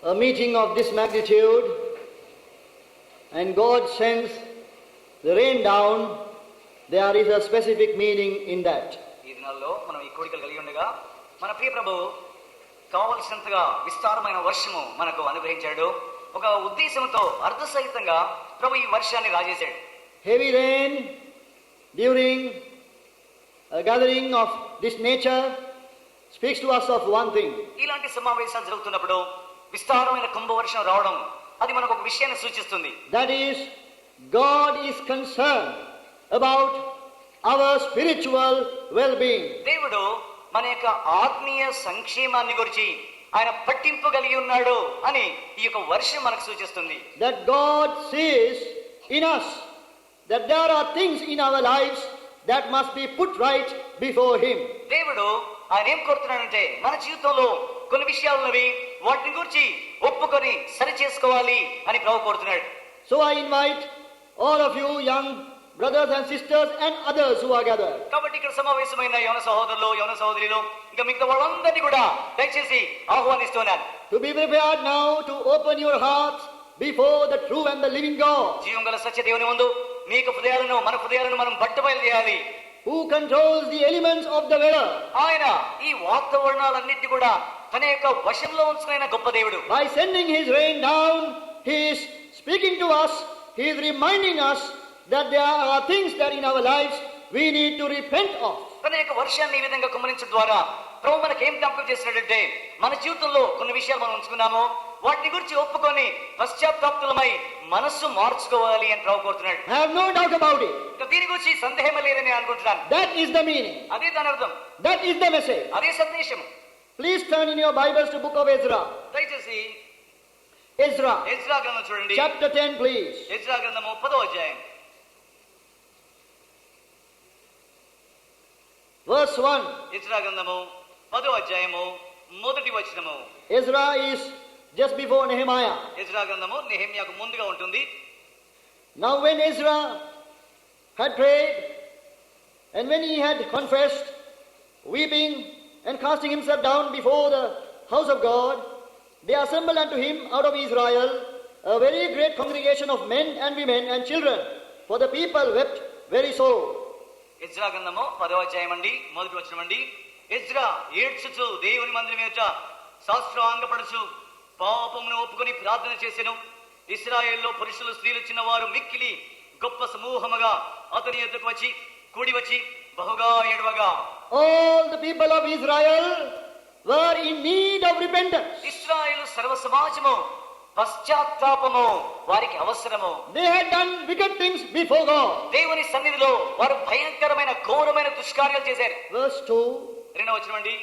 a meeting of this magnitude and God sends the rain down, there is a specific meaning in that. ఈ దినాల్లో మనం ఈ కోరికలు కలిగి ఉండగా మన ప్రియ ప్రభు కావలసినంతగా విస్తారమైన వర్షము మనకు అనుగ్రహించాడు. ఒక ఉద్దేశంతో అర్థసహితంగా ప్రభు ఈ వర్షాన్ని రాజేశాడు. Heavy rain during a gathering of this nature speaks to us of one thing. ఇలాంటి సమావేశాలు జరుగుతున్నప్పుడు విస్తారమైన కుంభవర్షం రావడం అది మనకు ఒక విషయాన్ని సూచిస్తుంది. That is, God is concerned about our spiritual well-being. దేవుడు మన యొక్క ఆత్మీయ సంక్షేమాన్ని గురించి ఆయన పట్టింపు కలిగి ఉన్నాడు అని ఈ యొక్క వర్షం మనకు సూచిస్తుంది. That God sees in us that there are things in our lives that must be put right before Him. దేవుడు ఆయన ఏం కోరుతున్నాడంటే మన జీవితంలో కొన్ని విషయాలున్నవి వాటిని గురించి ఒప్పుకొని సరి చేసుకోవాలి అని ప్రభు కోరుతున్నాడు. So I invite all of you young brothers and sisters and others who are gathered. కాబట్టి ఇక్కడ సమావేశమైన యవన సహోదరులు యవన సహోదరులు ఇంకా మిగతా వాళ్ళందరినీ కూడా దయచేసి ఆహ్వానిస్తున్నాను. To be prepared now to open your hearts before the true and the living God. జీవం గల సత్య దేవుని ముందు మీకు హృదయాలను మన హృదయాలను మనం బట్టబయలు చేయాలి. Who controls the elements of the weather. ఆయన ఈ వాతావరణాలన్నిటి కూడా తన యొక్క వశంలో ఉంచుకున్న గొప్ప దేవుడు. By sending His rain down, He is speaking to us. He is reminding us that there are things that in our lives we need to repent of. తన యొక్క వర్షాన్ని ఈ విధంగా కుమ్మరించడం ద్వారా ప్రభు మనకి ఏం జ్ఞాపకం చేసినట్టే మన జీవితంలో కొన్ని విషయాలు మనం ఉంచుకున్నాము వాటిని గురించి ఒప్పుకొని పశ్చాత్తాపతులమై మనస్సు మార్చుకోవాలి అని ప్రభు కోరుతున్నాడు. I have no doubt about it. దీని గురించి సందేహం లేదని అనుకుంటున్నాను. That is the meaning. అదే దాని అర్థం. That is the message. అదే సందేశం. Please turn in your Bibles to book of Ezra. దయచేసి Ezra. ఎజ్రా గ్రంథం చూడండి. Chapter 10, please. ఎజ్రా గ్రంథము 10వ అధ్యాయం. Verse 1. ఎజ్రా గ్రంథము 10వ అధ్యాయము మొదటి వచనము. Ezra is just before Nehemiah. Ezra గ్రంథము నెహెమ్యాకు ముందుగా ఉంటుంది. Now when Ezra had prayed and when he had confessed, weeping and casting himself down before the house of God, they assembled unto him out of Israel a very great congregation of men and women and children, for the people wept very sore. Ezra గ్రంథము 10వ అధ్యాయం అండి మొదటి వచనం అండి. Ezra ఏడ్చుచు దేవుని మందిరం ఎదుట సాష్టాంగపడుచు పాపమును ఒప్పుకొని ప్రార్థన చేసెను. ఇశ్రాయేల్లో పురుషులు స్త్రీలు చిన్నవారు మిక్కిలి గొప్ప సమూహముగా అతని ఎదుటకు వచ్చి కూడి వచ్చి బహుగా ఏడవగా. All the people of Israel were in need of repentance. ఇశ్రాయేలు సర్వ సమాజము పశ్చాత్తాపము వారికి అవసరము. They had done wicked things before God. దేవుని సన్నిధిలో వారు భయంకరమైన ఘోరమైన దుష్కార్యాలు చేశారు. Verse 2. రెండవ వచనం అండి.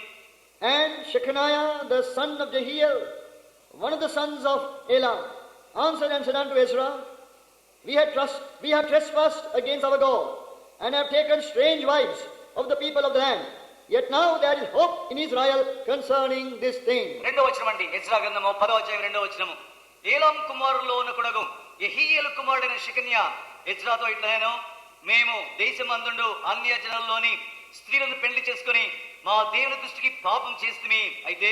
And Shechaniah the son of Jehiel, one of the sons of Elam, answered and said unto Ezra, we have trespassed against our God, and have taken strange wives of the people of the land. Yet now there is hope in Israel concerning this thing. రెండవ వచనం అండి. Ezra గ్రంథము 10వ అధ్యాయం 2వ వచనము. Elam కుమారుల్లో ఉన్నకుడగు యెహీయేలు కుమారుడైన షెకన్యా ఎజ్రాతో ఇట్లనెను, మేము దేశమందుండు అన్య జనుల్లోని స్త్రీలను పెళ్లి చేసుకుని మా దేవుని దృష్టికి పాపం చేస్తుమి. అయితే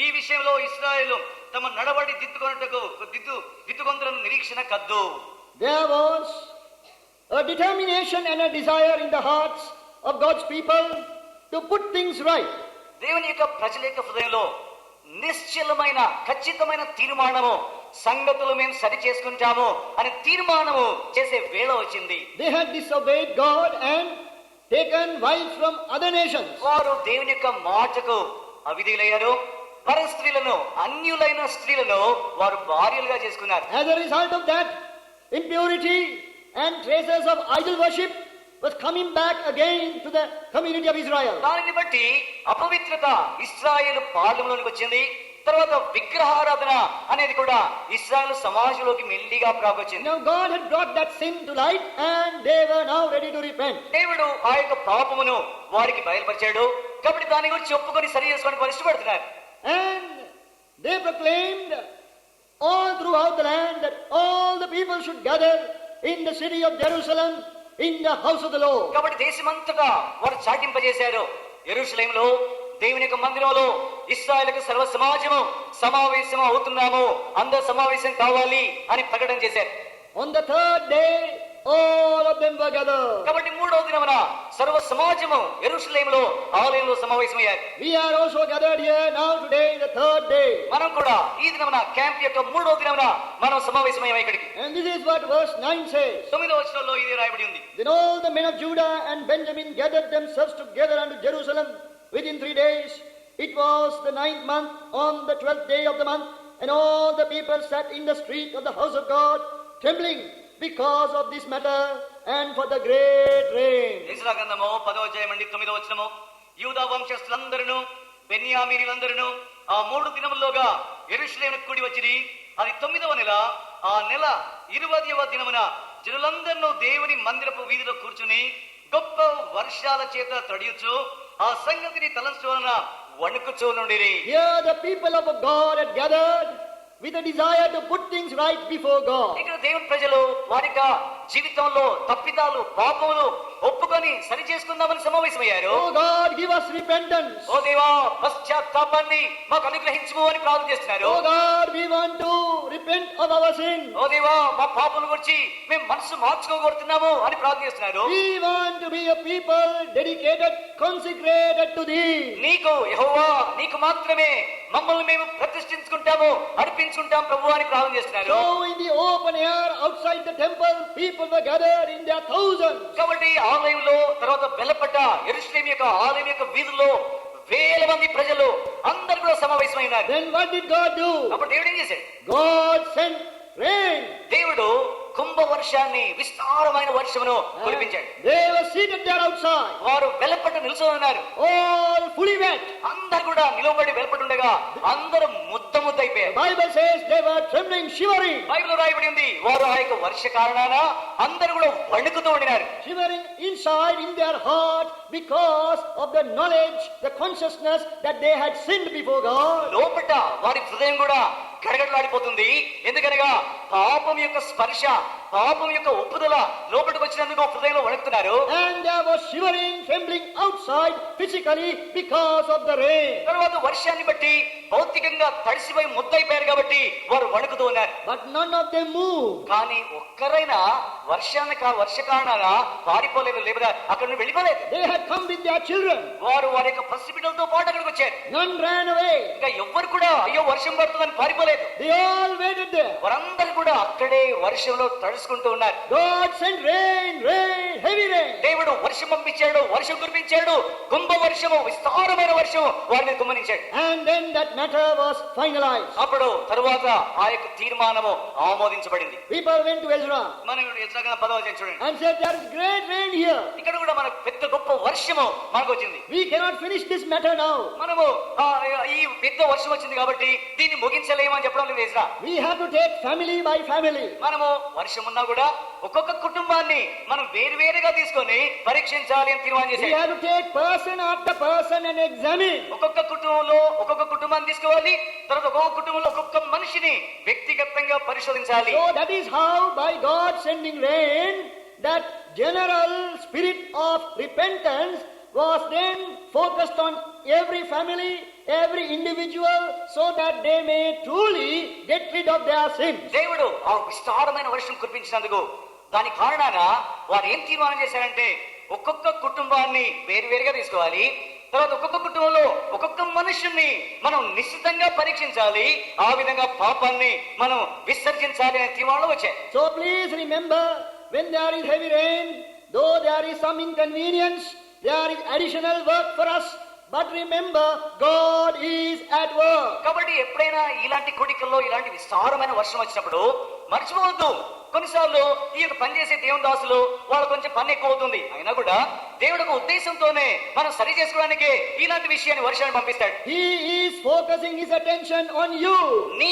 ఈ విషయంలో ఇశ్రాయేలు తమ నడవడి దిద్దుకొందరని నిరీక్షణ కద్దు. There was a determination and a desire in the hearts of God's people to put things right. దేవుని యొక్క ప్రజల యొక్క హృదయంలో నిశ్చలమైన ఖచ్చితమైన తీర్మానము, సంగతులు మేము సరి చేసుకుంటాము అని తీర్మానము చేసే వేళ వచ్చింది. They had disobeyed God and taken wives from other nations. వారు దేవుని యొక్క మాటకు అవిధేయులయ్యారు. పర స్త్రీలను, అన్యులైన స్త్రీలను వారు భార్యలుగా చేసుకున్నారు. As a result of that, impurity and traces of idol worship was coming back again to the community of Israel. దానిని బట్టి అపవిత్రత ఇశ్రాయేలు పాలెంలోనికి వచ్చింది. తర్వాత విగ్రహారాధన అనేది కూడా ఇశ్రాయేలు సమాజంలోకి మెల్లిగా ప్రాకొచ్చింది. Now God had brought that sin to light and they were now ready to repent. దేవుడు ఆ యొక్క పాపమును వారికి బయలుపరిచాడు. కాబట్టి దాని గురించి ఒప్పుకొని సరి చేసుకోవడానికి వారు ఇష్టపడుతున్నారు. And they proclaimed all throughout the land that all the people should gather in the city of Jerusalem in the house of the Lord. కాబట్టి దేశమంతటా వారు చాటింపజేశారు. యెరూషలేములో దేవుని యొక్క మందిరంలో ఇశ్రాయేలుకు సర్వ సమాజము సమావేశం అవుతున్నాము, అందరూ సమావేశం కావాలి అని ప్రకటన చేశారు. On the third day, all of them were gathered. కాబట్టి మూడవ దినమున సర్వ సమాజము యెరూషలేములో ఆలయంలో సమావేశమయ్యారు. We are also gathered here now today, the third day. మనం కూడా ఈ దినమున క్యాంప్ యొక్క మూడవ దినమున మనం సమావేశమయ్యాం ఇక్కడికి. And this is what verse 9 says. 9వ వచనంలో ఇది రాయబడి ఉంది. Then all the men of Judah and Benjamin gathered themselves together unto Jerusalem within 3 days. It was the 9th month, on the 12th day of the month, and all the people sat in the street of the house of God, trembling because of this matter and for the great rain. Ezra గ్రంథము 10వ అధ్యాయం 9వ వచనము. యూదా వంశస్థులందరూ బెన్యామీనీలందరూ ఆ 3 దినముల్లోగా యెరూషలేముకు కూడి వచ్చిరి. అది 9వ నెల. ఆ నెల 20వ దినమున జనులందరూ దేవుని మందిరపు వీధిలో కూర్చుని గొప్ప వర్షాల చేత తడియుచు ఆ సంగతిని తలంచువలన వణుకుచూ నుండిరి. Here the people of God had gathered with a desire to put things right before God. ఇక్కడ దేవుని ప్రజలు వారి జీవితంలో తప్పిదాలు పాపములు ఒప్పుకొని సరి చేసుకుందామని సమావేశమయ్యారు. Oh God, give us repentance. ఓ దేవా, పశ్చాత్తాపాన్ని మాకు అనుగ్రహించుము అని ప్రార్థన చేస్తున్నారు. Oh God, we want to repent of our sin. ఓ దేవా, మా పాపల గురించి మేము మనసు మార్చుకోగలుగుతున్నాము అని ప్రార్థన చేస్తున్నారు. We want to be a people dedicated, consecrated to Thee. నీకు యెహోవా, నీకు మాత్రమే మమ్మల్ని మేము ప్రతిష్ఠించుకుంటాము, అర్పించుకుంటాం ప్రభు అని ప్రార్థన చేస్తున్నారు. So in the open air outside the temple, people were gathered in their thousands. కాబట్టి ఆలయంలో తర్వాత బెల్లపట్ట యెరూషలేము యొక్క ఆలయం యొక్క వీధుల్లో వేల మంది ప్రజలు అందరూ కూడా సమావేశమైనారు. Then what did God do? అప్పుడు దేవుడు ఏం చేశాడు? God sent rain. దేవుడు కుంభ వర్షాన్ని, విస్తారమైన వర్షమును కురిపించాడు. They were seated there outside, వారు వెలపట్ట నిల్చొని ఉన్నారు. all fully wet. అందరు కూడా నిలబడి వెలపడి ఉండగా అందరూ ముద్ద అయిపోయారు. Bible says they were trembling, shivering. బైబిల్లో రాయబడి ఉంది, వారు ఆ యొక్క వర్ష కారణాన అందరూ కూడా వణుకుతూ ఉండినారు. Shivering inside in their heart because of the knowledge, the consciousness that they had sinned before God. లోపట వారి హృదయం కూడా గడగడలాడిపోతుంది. ఎందుకనగా పాపం యొక్క స్పర్శ, పాపం యొక్క ఒప్పుదల లోపలికి వచ్చినందుకు హృదయంలో వణుకుతున్నారు. And there was shivering, trembling outside physically because of the rain. తర్వాత వర్షాన్ని బట్టి భౌతికంగా తడిసిపోయి ముద్దయిపోయారు కాబట్టి వారు వణుకుతూ ఉన్నారు. But none of them moved. కానీ ఒక్కరైనా వర్ష కారణాన పారిపోలేదు, లేదా అక్కడ నుండి వెళ్ళిపోలేదు. They had come with their children. వారు వారి యొక్క పసిబిడ్డలతో పాటు అక్కడికి వచ్చారు. None ran away. ఇంకా ఎవ్వరు కూడా అయ్యో వర్షం పడుతుందని పారిపోలేదు. They all waited there. వారందరూ కూడా అక్కడే వర్షంలో తడుచుకుంటూ ఉన్నారు. God sent rain, rain, heavy rain. దేవుడు వర్షం పంపించాడు, వర్షం కురిపించాడు, కుంభ వర్షము, విస్తారమైన వర్షము వారిని కుమ్మరించాడు. And then that matter was finalized. అప్పుడు తరువాత ఆ యొక్క తీర్మానము ఆమోదించబడింది. People went to Ezra మనం ఎజ్రా 10వ అధ్యాయం చూడండి. and said, there is great rain here. ఇక్కడ కూడా మనకు పెద్ద గొప్ప వర్షము మనకు వచ్చింది. We cannot finish this matter now. మనము ఈ పెద్ద వర్షం వచ్చింది కాబట్టి దీన్ని ముగించలేము అని చెప్పడం లేదు Ezra. We have to take family by family. మనము వర్షం ఉన్నా కూడా ఒక్కొక్క కుటుంబాన్ని మనం వేరువేరుగా తీసుకొని పరీక్షించాలి అని తీర్మానం We చేశారు. have to take person after person and examine. ఒక్కొక్క కుటుంబంలో ఒక్కొక్క కుటుంబాన్ని తీసుకోవాలి, తర్వాత ఒక్కొక్క కుటుంబంలో ఒక్కొక్క మనిషిని వ్యక్తిగతంగా పరిశోధించాలి. So that is how by God sending rain, that general spirit of repentance was then focused on every family, every individual, so that they may truly get rid of their sins. దేవుడు ఆ విస్తారమైన వర్షం కురిపించినందుకు దాని కారణాన వారు ఏం తీర్మానం చేశారంటే ఒక్కొక్క కుటుంబాన్ని వేరువేరుగా తీసుకోవాలి, తర్వాత ఒక్కొక్క కుటుంబంలో ఒక్కొక్క మనుషుల్ని మనం నిశ్చితంగా పరీక్షించాలి, ఆ విధంగా పాపాన్ని మనం విసర్జించాలి అనే తీర్మానం వచ్చాయి. So please remember, when there is heavy rain, though there is some inconvenience, there is additional work for us. But remember, God is at work. కాబట్టి ఎప్పుడైనా ఇలాంటి కోడికల్లో ఇలాంటి విస్తారమైన వర్షం వచ్చినప్పుడు మర్చిపోవద్దు, కొన్నిసార్లు ఈ యొక్క పనిచేసే దేవుని దాసులు వాళ్ళు కొంచెం పని ఎక్కువ అవుతుంది, అయినా కూడా దేవుడు ఒక ఉద్దేశంతోనే మనం సరి చేసుకోవడానికే ఇలాంటి విషయాన్ని వర్షాన్ని పంపిస్తాడు. He is focusing his attention on you. నీ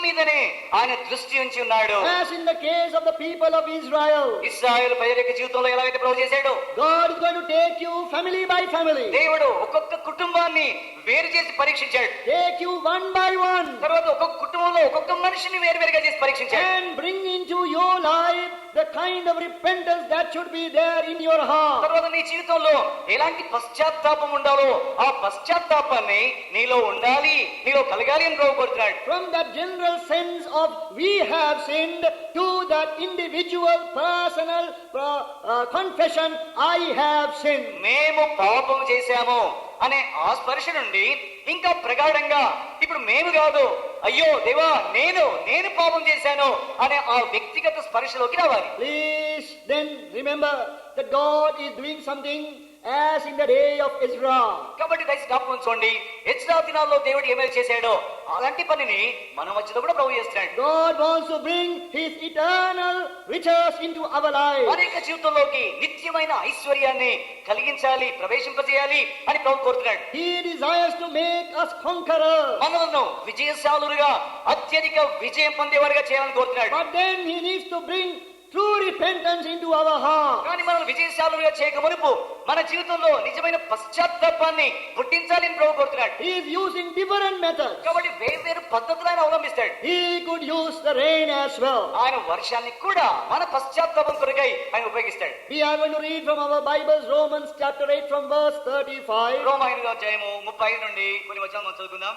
మీదనే ఆయన దృష్టి ఉంచి ఉన్నాడు. As in the case of the people of Israel, ఇశ్రాయేలు ప్రజల యొక్క జీవితంలో ఎలాగైతే ప్రభు చేశాడు, God is going to take you family by family. దేవుడు ఒక్కొక్క కుటుంబాన్ని వేరు చేసి పరీక్షించాడు. Take you one by one. తర్వాత ఒక్కొక్క కుటుంబంలో ఒక్కొక్క మనిషిని వేరువేరుగా చేసి పరీక్షించాడు. and bring into your life the kind of repentance that should be there in your heart. తర్వాత నీ జీవితంలో ఎలాంటి పశ్చాత్తాపం ఉండాలో ఆ పశ్చాత్తాపాన్ని నీలో ఉండాలి, నీలో కలగాలి అని ప్రభు కోరుతున్నాడు. From that general sense of we have sinned to that individual personal confession, I have sinned. మేము పాపం చేశాము అనే ఆ స్పర్శ నుండి ఇంకా ప్రగాఢంగా ఇప్పుడు మేము కాదు, అయ్యో దేవా నేను పాపం చేశాను అనే ఆ వ్యక్తిగత స్పర్శలోకి రావాలి. Please then remember that God is doing something as in the day of Ezra. కాబట్టి దయచేసి జ్ఞాపకం ఉంచుకోండి, ఎజ్రా దినాల్లో దేవుడు ఏమైనా చేశాడో అలాంటి పనిని మన మధ్యలో కూడా ప్రభు చేస్తున్నాడు. God wants to bring his eternal riches into our lives. అనేక జీవితంలోకి నిత్యమైన ఐశ్వర్యాన్ని కలిగించాలి, ప్రవేశింపజేయాలి అని ప్రభు కోరుతున్నాడు. He desires to make us conquerors. మనలను విజయశాలులుగా అత్యధిక విజయం పొందేవారుగా చేయాలని కోరుతున్నాడు. But then he needs to bring true repentance into our heart. కానీ మనం విజయశాలులుగా చేయక మునుపు మన జీవితంలో నిజమైన పశ్చాత్తాపాన్ని పుట్టించాలి అని ప్రభు కోరుతున్నాడు. He is using different methods. కాబట్టి వేర్వేరు పద్ధతులు ఆయన అవలంబిస్తాడు. He could use the rain as well. ఆయన వర్షాన్ని కూడా మన పశ్చాత్తాపం కొరకై ఆయన ఉపయోగిస్తాడు. We are going to read from our Bibles, Romans chapter 8 from verse 35. రోమా 8:35 నుండి కొన్ని వచనాలు మనం చదువుకుందాం.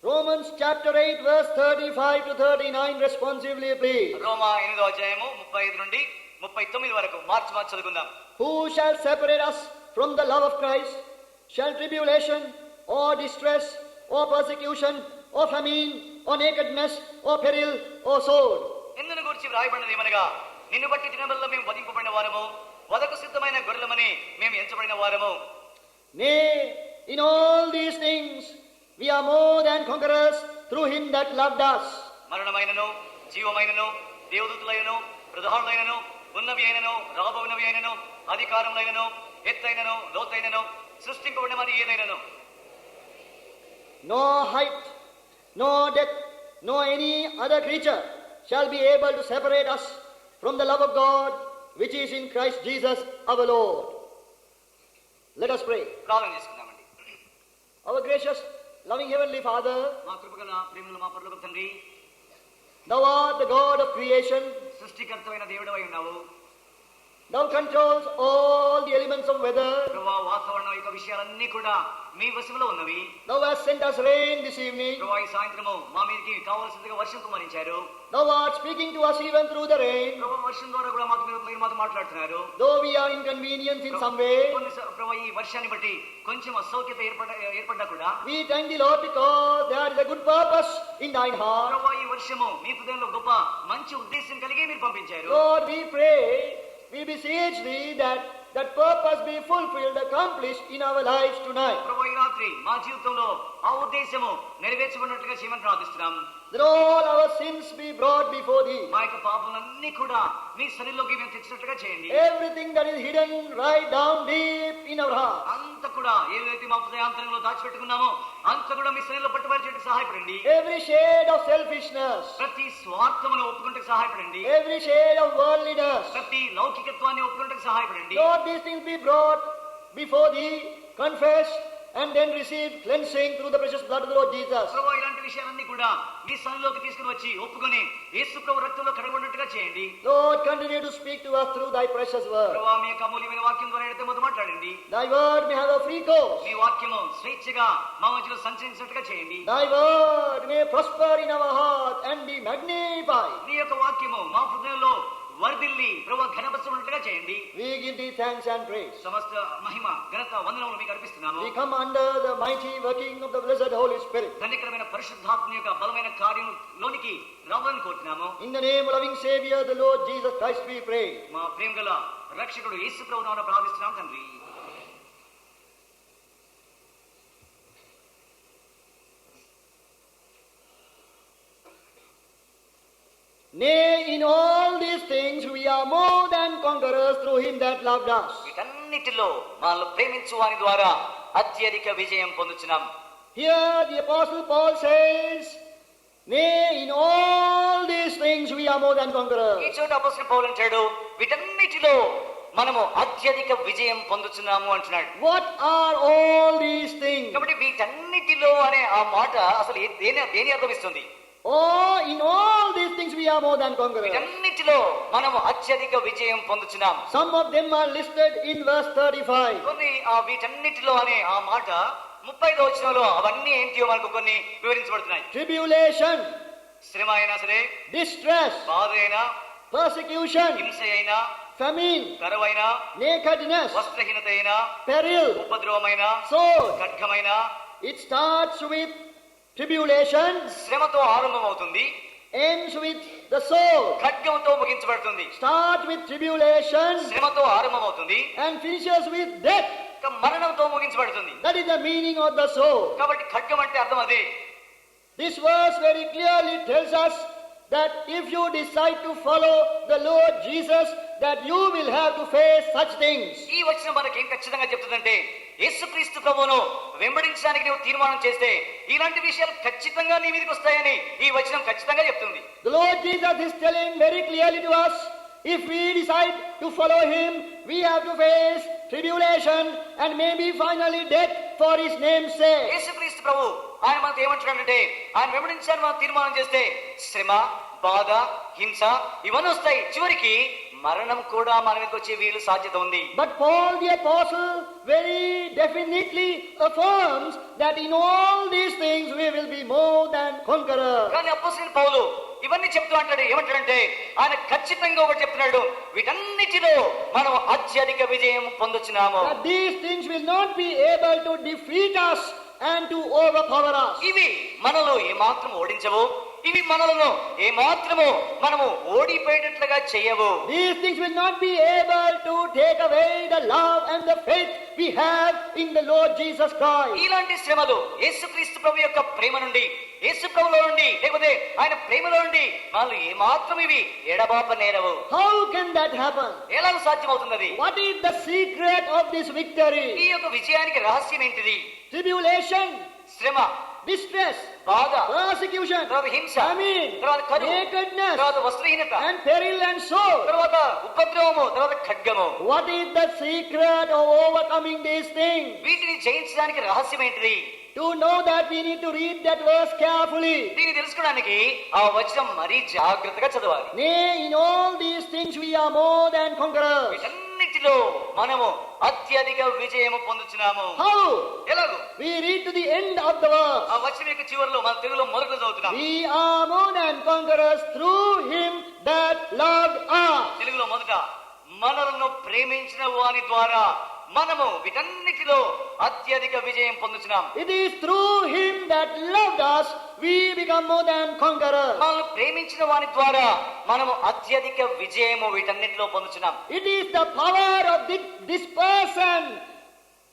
Romans chapter 8 verse 35 to 39 responsively please. రోమా 8:35 నుండి 39 వరకు మార్చి చదువుకుందాం. Who shall separate us from the love of Christ? Shall tribulation or distress or persecution or famine or nakedness or peril or sword? ఎందును గురించి వ్రాయబడినది ఏమనగా, నిన్ను బట్టి దినములలో మేము వధింపబడిన వారము, వధకు సిద్ధమైన గొర్రెలమని మేము ఎంచబడిన వారము. Nay, in all these things we are more than conquerors through him that loved us. మరణమైనను జీవమైనను దేవదూతలైనను ప్రధానులైనను ఉన్నవి అయినను రాబోనవి అయినను అధికారములైనను ఎత్తైనను లోతైనను సృష్టింపబడినది ఏదైనను, No height, no depth, no any other creature shall be able to separate us from the love of God which is in Christ Jesus our Lord. Let us pray. ప్రార్థన చేసుకుందామండి. Our gracious, loving Heavenly Father, మా కృపగల ప్రేమల మా పరలోకపు తండ్రి, Thou art the God of creation. సృష్టికర్తమైన దేవుడవై ఉన్నావు. Thou controls all the elements of weather. ప్రభువా, వాతావరణం యొక్క విషయాలన్నీ కూడా మీ వశంలో ఉన్నవి. Thou hast sent us rain this evening. ప్రభువా, ఈ సాయంత్రము మా మీదకి కావాల్సిందిగా వర్షం కుమరించారు. Thou art speaking to us even through the rain. ప్రభువా, వర్షం ద్వారా కూడా మీరు మాతో మాట్లాడుతున్నారు. Though we are inconvenienced in some way, ప్రభువా, ఈ వర్షాన్ని బట్టి కొంచెం అసౌఖ్యత ఏర్పడ్డా కూడా we thank the Lord because there is a good purpose in thine heart. ప్రభువా, ఈ వర్షము మీ హృదయంలో గొప్ప మంచి ఉద్దేశం కలిగి మీరు పంపించారు. Lord, we pray, we beseech thee that purpose be fulfilled, accomplished in our lives tonight. ప్రభువా, ఈ రాత్రి మా జీవితంలో ఆ ఉద్దేశము నెరవేర్చబడినట్లుగా చేయమని ప్రార్థిస్తున్నాం. That all our sins be brought before thee. మా యొక్క పాపములన్నీ కూడా మీ సన్నిధిలోకి మేము తెచ్చినట్లుగా చేయండి. Everything that is hidden right down deep in our heart. అంత కూడా ఏదైతే మా హృదయాంతరంలో దాచిపెట్టుకున్నామో అంత కూడా మీ సన్నిధిలో పట్టుబడిచేందుకు సహాయపడండి. Every shade of selfishness, ప్రతి స్వార్థమును ఒప్పుకుంటూ సహాయపడండి. every shade of worldliness, ప్రతి లౌకికత్వాన్ని ఒప్పుకుంటూ సహాయపడండి. Lord, these things be brought before thee, confessed, and then receive cleansing through the precious blood of the Lord Jesus. ప్రభువా, ఇలాంటి విషయాలన్నీ కూడా మీ సన్నిధిలోకి తీసుకుని వచ్చి ఒప్పుకొని యేసు ప్రభు రక్తంలో కడగబడినట్టుగా చేయండి. Lord, continue to speak to us through thy precious word. ప్రభువా, మీ యొక్క అమూల్యమైన వాక్యం ద్వారా అయితే మొదలు మాట్లాడండి. Thy word may have a free course. మీ వాక్యము స్వేచ్ఛగా మా మధ్యలో సంచరించినట్టుగా చేయండి. Thy word may prosper in our heart and be magnified. మీ యొక్క వాక్యము మా హృదయంలో వర్ధిల్లి ప్రభువా ఘనపరచబడినట్టుగా చేయండి. We give thee thanks and praise. సమస్త మహిమ ఘనత వందనములు మీకు అర్పిస్తున్నాము. We come under the mighty working of the blessed Holy Spirit. ధన్యకరమైన పరిశుద్ధాత్మ యొక్క బలమైన కార్యంలోనికి రావాలని కోరుతున్నాము. In the name of loving Savior, the Lord Jesus Christ, we pray. మా ప్రేమగల రక్షకుడు యేసు ప్రభు నామమున ప్రార్థిస్తున్నాం తండ్రి. Nay, in all these things we are more than conquerors through him that loved us. వీటన్నిటిలో మనల్ని ప్రేమించు వాని ద్వారా అత్యధిక విజయం పొందుచున్నాం. Here the Apostle Paul says, nay, in all these things we are more than conquerors. ఈ చోట అపోస్తలుడు పౌలు అంటాడు, వీటన్నిటిలో మనము అత్యధిక విజయం పొందుతున్నాము అంటున్నాడు. What are all these things? కాబట్టి వీటన్నిటిలో అనే ఆ మాట అసలు దేని అర్థం ఇస్తుంది? Oh, in all these things we are more than conquerors. వీటన్నిటిలో మనము అత్యధిక విజయం పొందుతున్నాం. Some of them are listed in verse 35. కొన్ని ఆ వీటన్నిటిలో అనే ఆ మాట 35వ వచనంలో అవన్నీ ఏంటియో మనకు కొన్ని వివరించబడుతున్నాయి. Tribulation, శ్రమ అయినా సరే, distress, బాధ అయినా, persecution, హింస అయినా, famine, కరువైనా, nakedness, వస్త్రహీనత అయినా, peril, ఉపద్రవమైన, sword. ఖడ్గమైన. It starts with tribulation, శ్రమతో ఆరంభమవుతుంది, ends with the sword. ఖడ్గంతో ముగించబడుతుంది. Start with tribulation శ్రమతో ఆరంభమవుతుంది, and finishes with death. ఇక మరణంతో ముగించబడుతుంది. That is the meaning of the sword. కాబట్టి ఖడ్గం అంటే అర్థం అదే. This verse very clearly tells us that if you decide to follow the Lord Jesus, that you will have to face such things. ఈ వచనం మనకి ఏం ఖచ్చితంగా చెప్తుందంటే, యేసుక్రీస్తు ప్రభువును వెంబడించడానికి నువ్వు తీర్మానం చేస్తే ఇలాంటి విషయాలు ఖచ్చితంగా నీ మీదకి వస్తాయని ఈ వచనం ఖచ్చితంగా చెప్తుంది. The Lord Jesus is telling very clearly to us, if we decide to follow Him, we have to face tribulation and maybe finally death for His name's sake. యేసుక్రీస్తు ప్రభు ఆయన మనకు ఏమంటున్నాడంటే, ఆయన వెంబడించాలని మనం తీర్మానం చేస్తే శ్రమ, బాధ, హింస ఇవన్నీ వస్తాయి. చివరికి మరణం కూడా మన మీదకి వచ్చే వీలు సాధ్యత ఉంది. But Paul the apostle very definitely affirms that in all these things we will be more than conquerors. కానీ అపోస్తలుడైన పౌలు ఇవన్నీ చెప్తూ అంటాడు, ఏమంటాడంటే ఆయన ఖచ్చితంగా ఒకటి చెప్తున్నాడు, వీటన్నిటిలో మనం అత్యధిక విజయం పొందొచ్చున్నాము. That these things will not be able to defeat us and to overpower us. ఇవి మనలో ఏమాత్రం ఓడించవు, ఇవి మనలను ఏమాత్రము మనము ఓడిపోయేటట్లుగా చేయవు. These things will not be able to take away the love and the faith we have in the Lord Jesus Christ. ఇలాంటి శ్రమలు యేసుక్రీస్తు ప్రభు యొక్క ప్రేమ నుండి, యేసు ప్రభులో నుండి, లేకపోతే ఆయన ప్రేమలో నుండి వాళ్ళు ఏమాత్రం ఇవి ఎడబాప నేరవు. How can that happen? ఎలా సాధ్యమవుతున్నది? What is the secret of this victory? ఈ యొక్క విజయానికి రహస్యం ఏంటిది? Tribulation, శ్రమ, distress, బాధ, persecution, తర్వాత హింస, famine, తర్వాత కరువు, nakedness, తర్వాత వస్త్రహీనత, and peril and sword. తర్వాత ఉపద్రవము, తర్వాత ఖడ్గము. What is the secret of overcoming these things? వీటిని జయించడానికి రహస్యం ఏంటిది? To know that we need to read that verse carefully. దీన్ని తెలుసుకోవడానికి ఆ వచనం మరీ జాగ్రత్తగా చదవాలి. Nay, in all these things we are more than conquerors. వీటన్నిటిలో మనము అత్యధిక విజయము పొందుతున్నాము. How? ఎలాగో? We read to the end of the verse. ఆ వచనం యొక్క చివరిలో మన తెలుగులో మొదట్లో చదువుతున్నాం. We are more than conquerors through Him that loved us. తెలుగులో మొదట మనలను ప్రేమించిన వాని ద్వారా మనము వీటన్నిటిలో అత్యధిక విజయం పొందుతున్నాం. It is through Him that loved us we become more than conquerors. మనల్ని ప్రేమించిన వాని ద్వారా మనము అత్యధిక విజయము వీటన్నిటిలో పొందుతున్నాం. It is the power of this person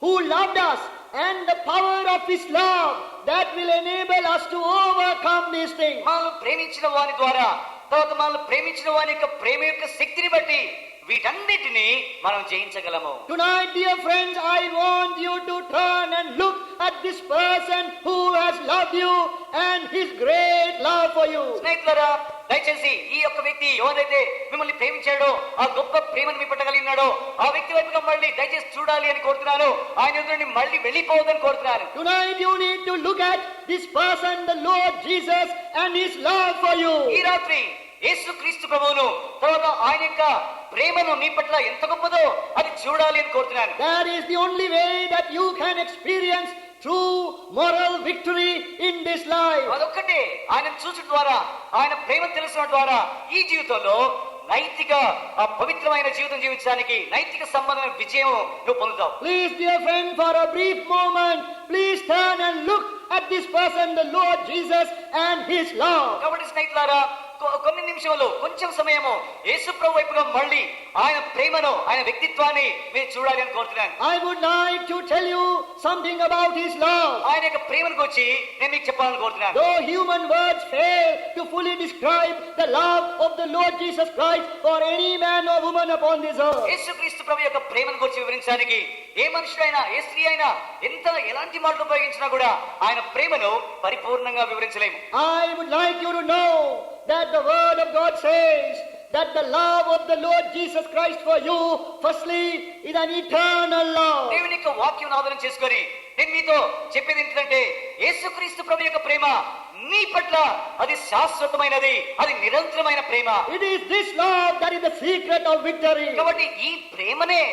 who loved us and the power of His love that will enable us to overcome these things. మనల్ని ప్రేమించిన వాని ద్వారా, తర్వాత మనల్ని ప్రేమించిన వాని యొక్క ప్రేమ యొక్క శక్తిని బట్టి వీటన్నిటిని మనం జయించగలము. Tonight, dear friends, I want you to turn and look at this person who has loved you and His great love for you. స్నేహితులారా, దయచేసి ఈ యొక్క వ్యక్తి ఎవరైతే మిమ్మల్ని ప్రేమించాడో, ఆ గొప్ప ప్రేమను మీ పట్ల కలిగి ఉన్నాడో, ఆ వ్యక్తి వైపుగా మళ్ళీ దయచేసి చూడాలి అని కోరుతున్నాను. ఆయన ఎదురు నుండి మళ్ళీ వెళ్ళిపోవద్దని కోరుతున్నాను. Tonight you need to look at this person, the Lord Jesus, and His love for you. ఈ రాత్రి యేసుక్రీస్తు ప్రభువును, తర్వాత ఆయన యొక్క ప్రేమను మీ పట్ల ఎంత గొప్పదో అది చూడాలి అని కోరుతున్నాను. That is the only way that you can experience true moral victory in this life. అదొక్కటే, ఆయన చూసిన ద్వారా, ఆయన ప్రేమ తెలిసిన ద్వారా ఈ జీవితంలో నైతిక పవిత్రమైన జీవితం జీవించడానికి నైతిక సంబంధమైన విజయం నువ్వు పొందుతావు. Please, dear friend, for a brief moment, please turn and look at this person, the Lord Jesus, and His love. కాబట్టి స్నేహితులారా, కొన్ని నిమిషాలు, కొంచెం సమయము యేసు ప్రభు వైపుగా మళ్ళీ ఆయన ప్రేమను, ఆయన వ్యక్తిత్వాన్ని మీరు చూడాలి అని కోరుతున్నాను. I would like to tell you something about His love. ఆయన యొక్క ప్రేమను గురించి నేను మీకు చెప్పాలని కోరుతున్నాను. Though human words fail to fully describe the love of the Lord Jesus Christ for any man or woman upon this earth. యేసుక్రీస్తు ప్రభు యొక్క ప్రేమను గురించి వివరించడానికి ఏ మనుషుడైనా, ఏ స్త్రీ అయినా ఎలాంటి మాటలు ఉపయోగించినా కూడా ఆయన ప్రేమను పరిపూర్ణంగా వివరించలేము. I would like you to know that the word of God says that the love of the Lord Jesus Christ for you, firstly, is an eternal love. దేవుని యొక్క వాక్యం ఆధారం చేసుకొని నేను మీతో చెప్పేది ఏంటంటే యేసుక్రీస్తు ప్రభు యొక్క ప్రేమ నీ పట్ల అది శాశ్వతమైనది, అది నిరంతరమైన ప్రేమ. It is this love that is the secret of victory. కాబట్టి ఈ ప్రేమనే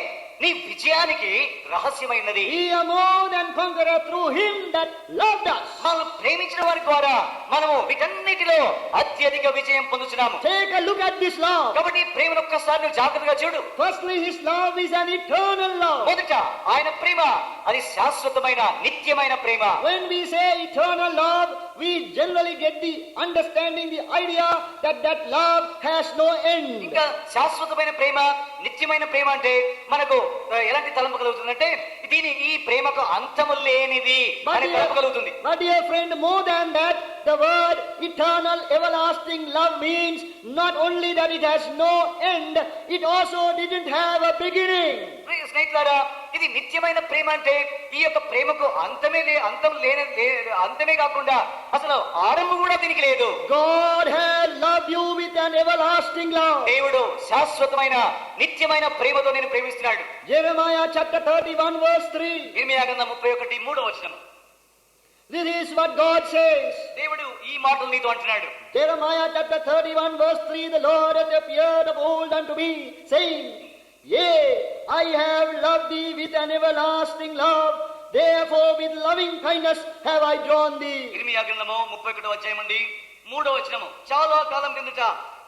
నీ విజయానికి రహస్యమైనది. We are more than conqueror through him that loved us. మనం ప్రేమించిన వారి ద్వారా మనము వీటన్నిటిలో అత్యధిక విజయం పొందుతున్నాము. Take a look at this love. కాబట్టి ప్రేమను ఒక్కసారి నువ్వు జాగ్రత్తగా చూడు. Firstly, his love is an eternal love. మొదట ఆయన ప్రేమ అది శాశ్వతమైన నిత్యమైన ప్రేమ. When we say eternal love, we generally get the understanding, the idea that that love has no end. ఇంకా శాశ్వతమైన ప్రేమ నిత్యమైన ప్రేమ అంటే మనకు ఎలాంటి తలంపు కలుగుతుందంటే ఈ ప్రేమకు అంతము లేనిది అని తలంపు కలుగుతుంది. But dear friend, more than that, the word eternal, everlasting love means not only that it has no end, it also didn't have a beginning. స్నేహితులారా, ఇది నిత్యమైన ప్రేమ అంటే ఈ యొక్క ప్రేమకు అంతమే కాకుండా అసలు ఆరంభం కూడా దీనికి లేదు. God has loved you with an everlasting love. దేవుడు శాశ్వతమైన నిత్యమైన ప్రేమతో నేను ప్రేమిస్తున్నాడు. Jeremiah chapter 31 verse 3. ఇర్మియా గ్రంథం 31:3 This is what God says. దేవుడు ఈ మాటలు నీతో అంటున్నాడు. Jeremiah chapter 31 verse 3, the Lord hath appeared of old unto me, saying, Yea, I have loved thee with an everlasting love, therefore with loving kindness have I drawn thee. ఇర్మియా గ్రంథము 31:3 చాలా కాలం కిందట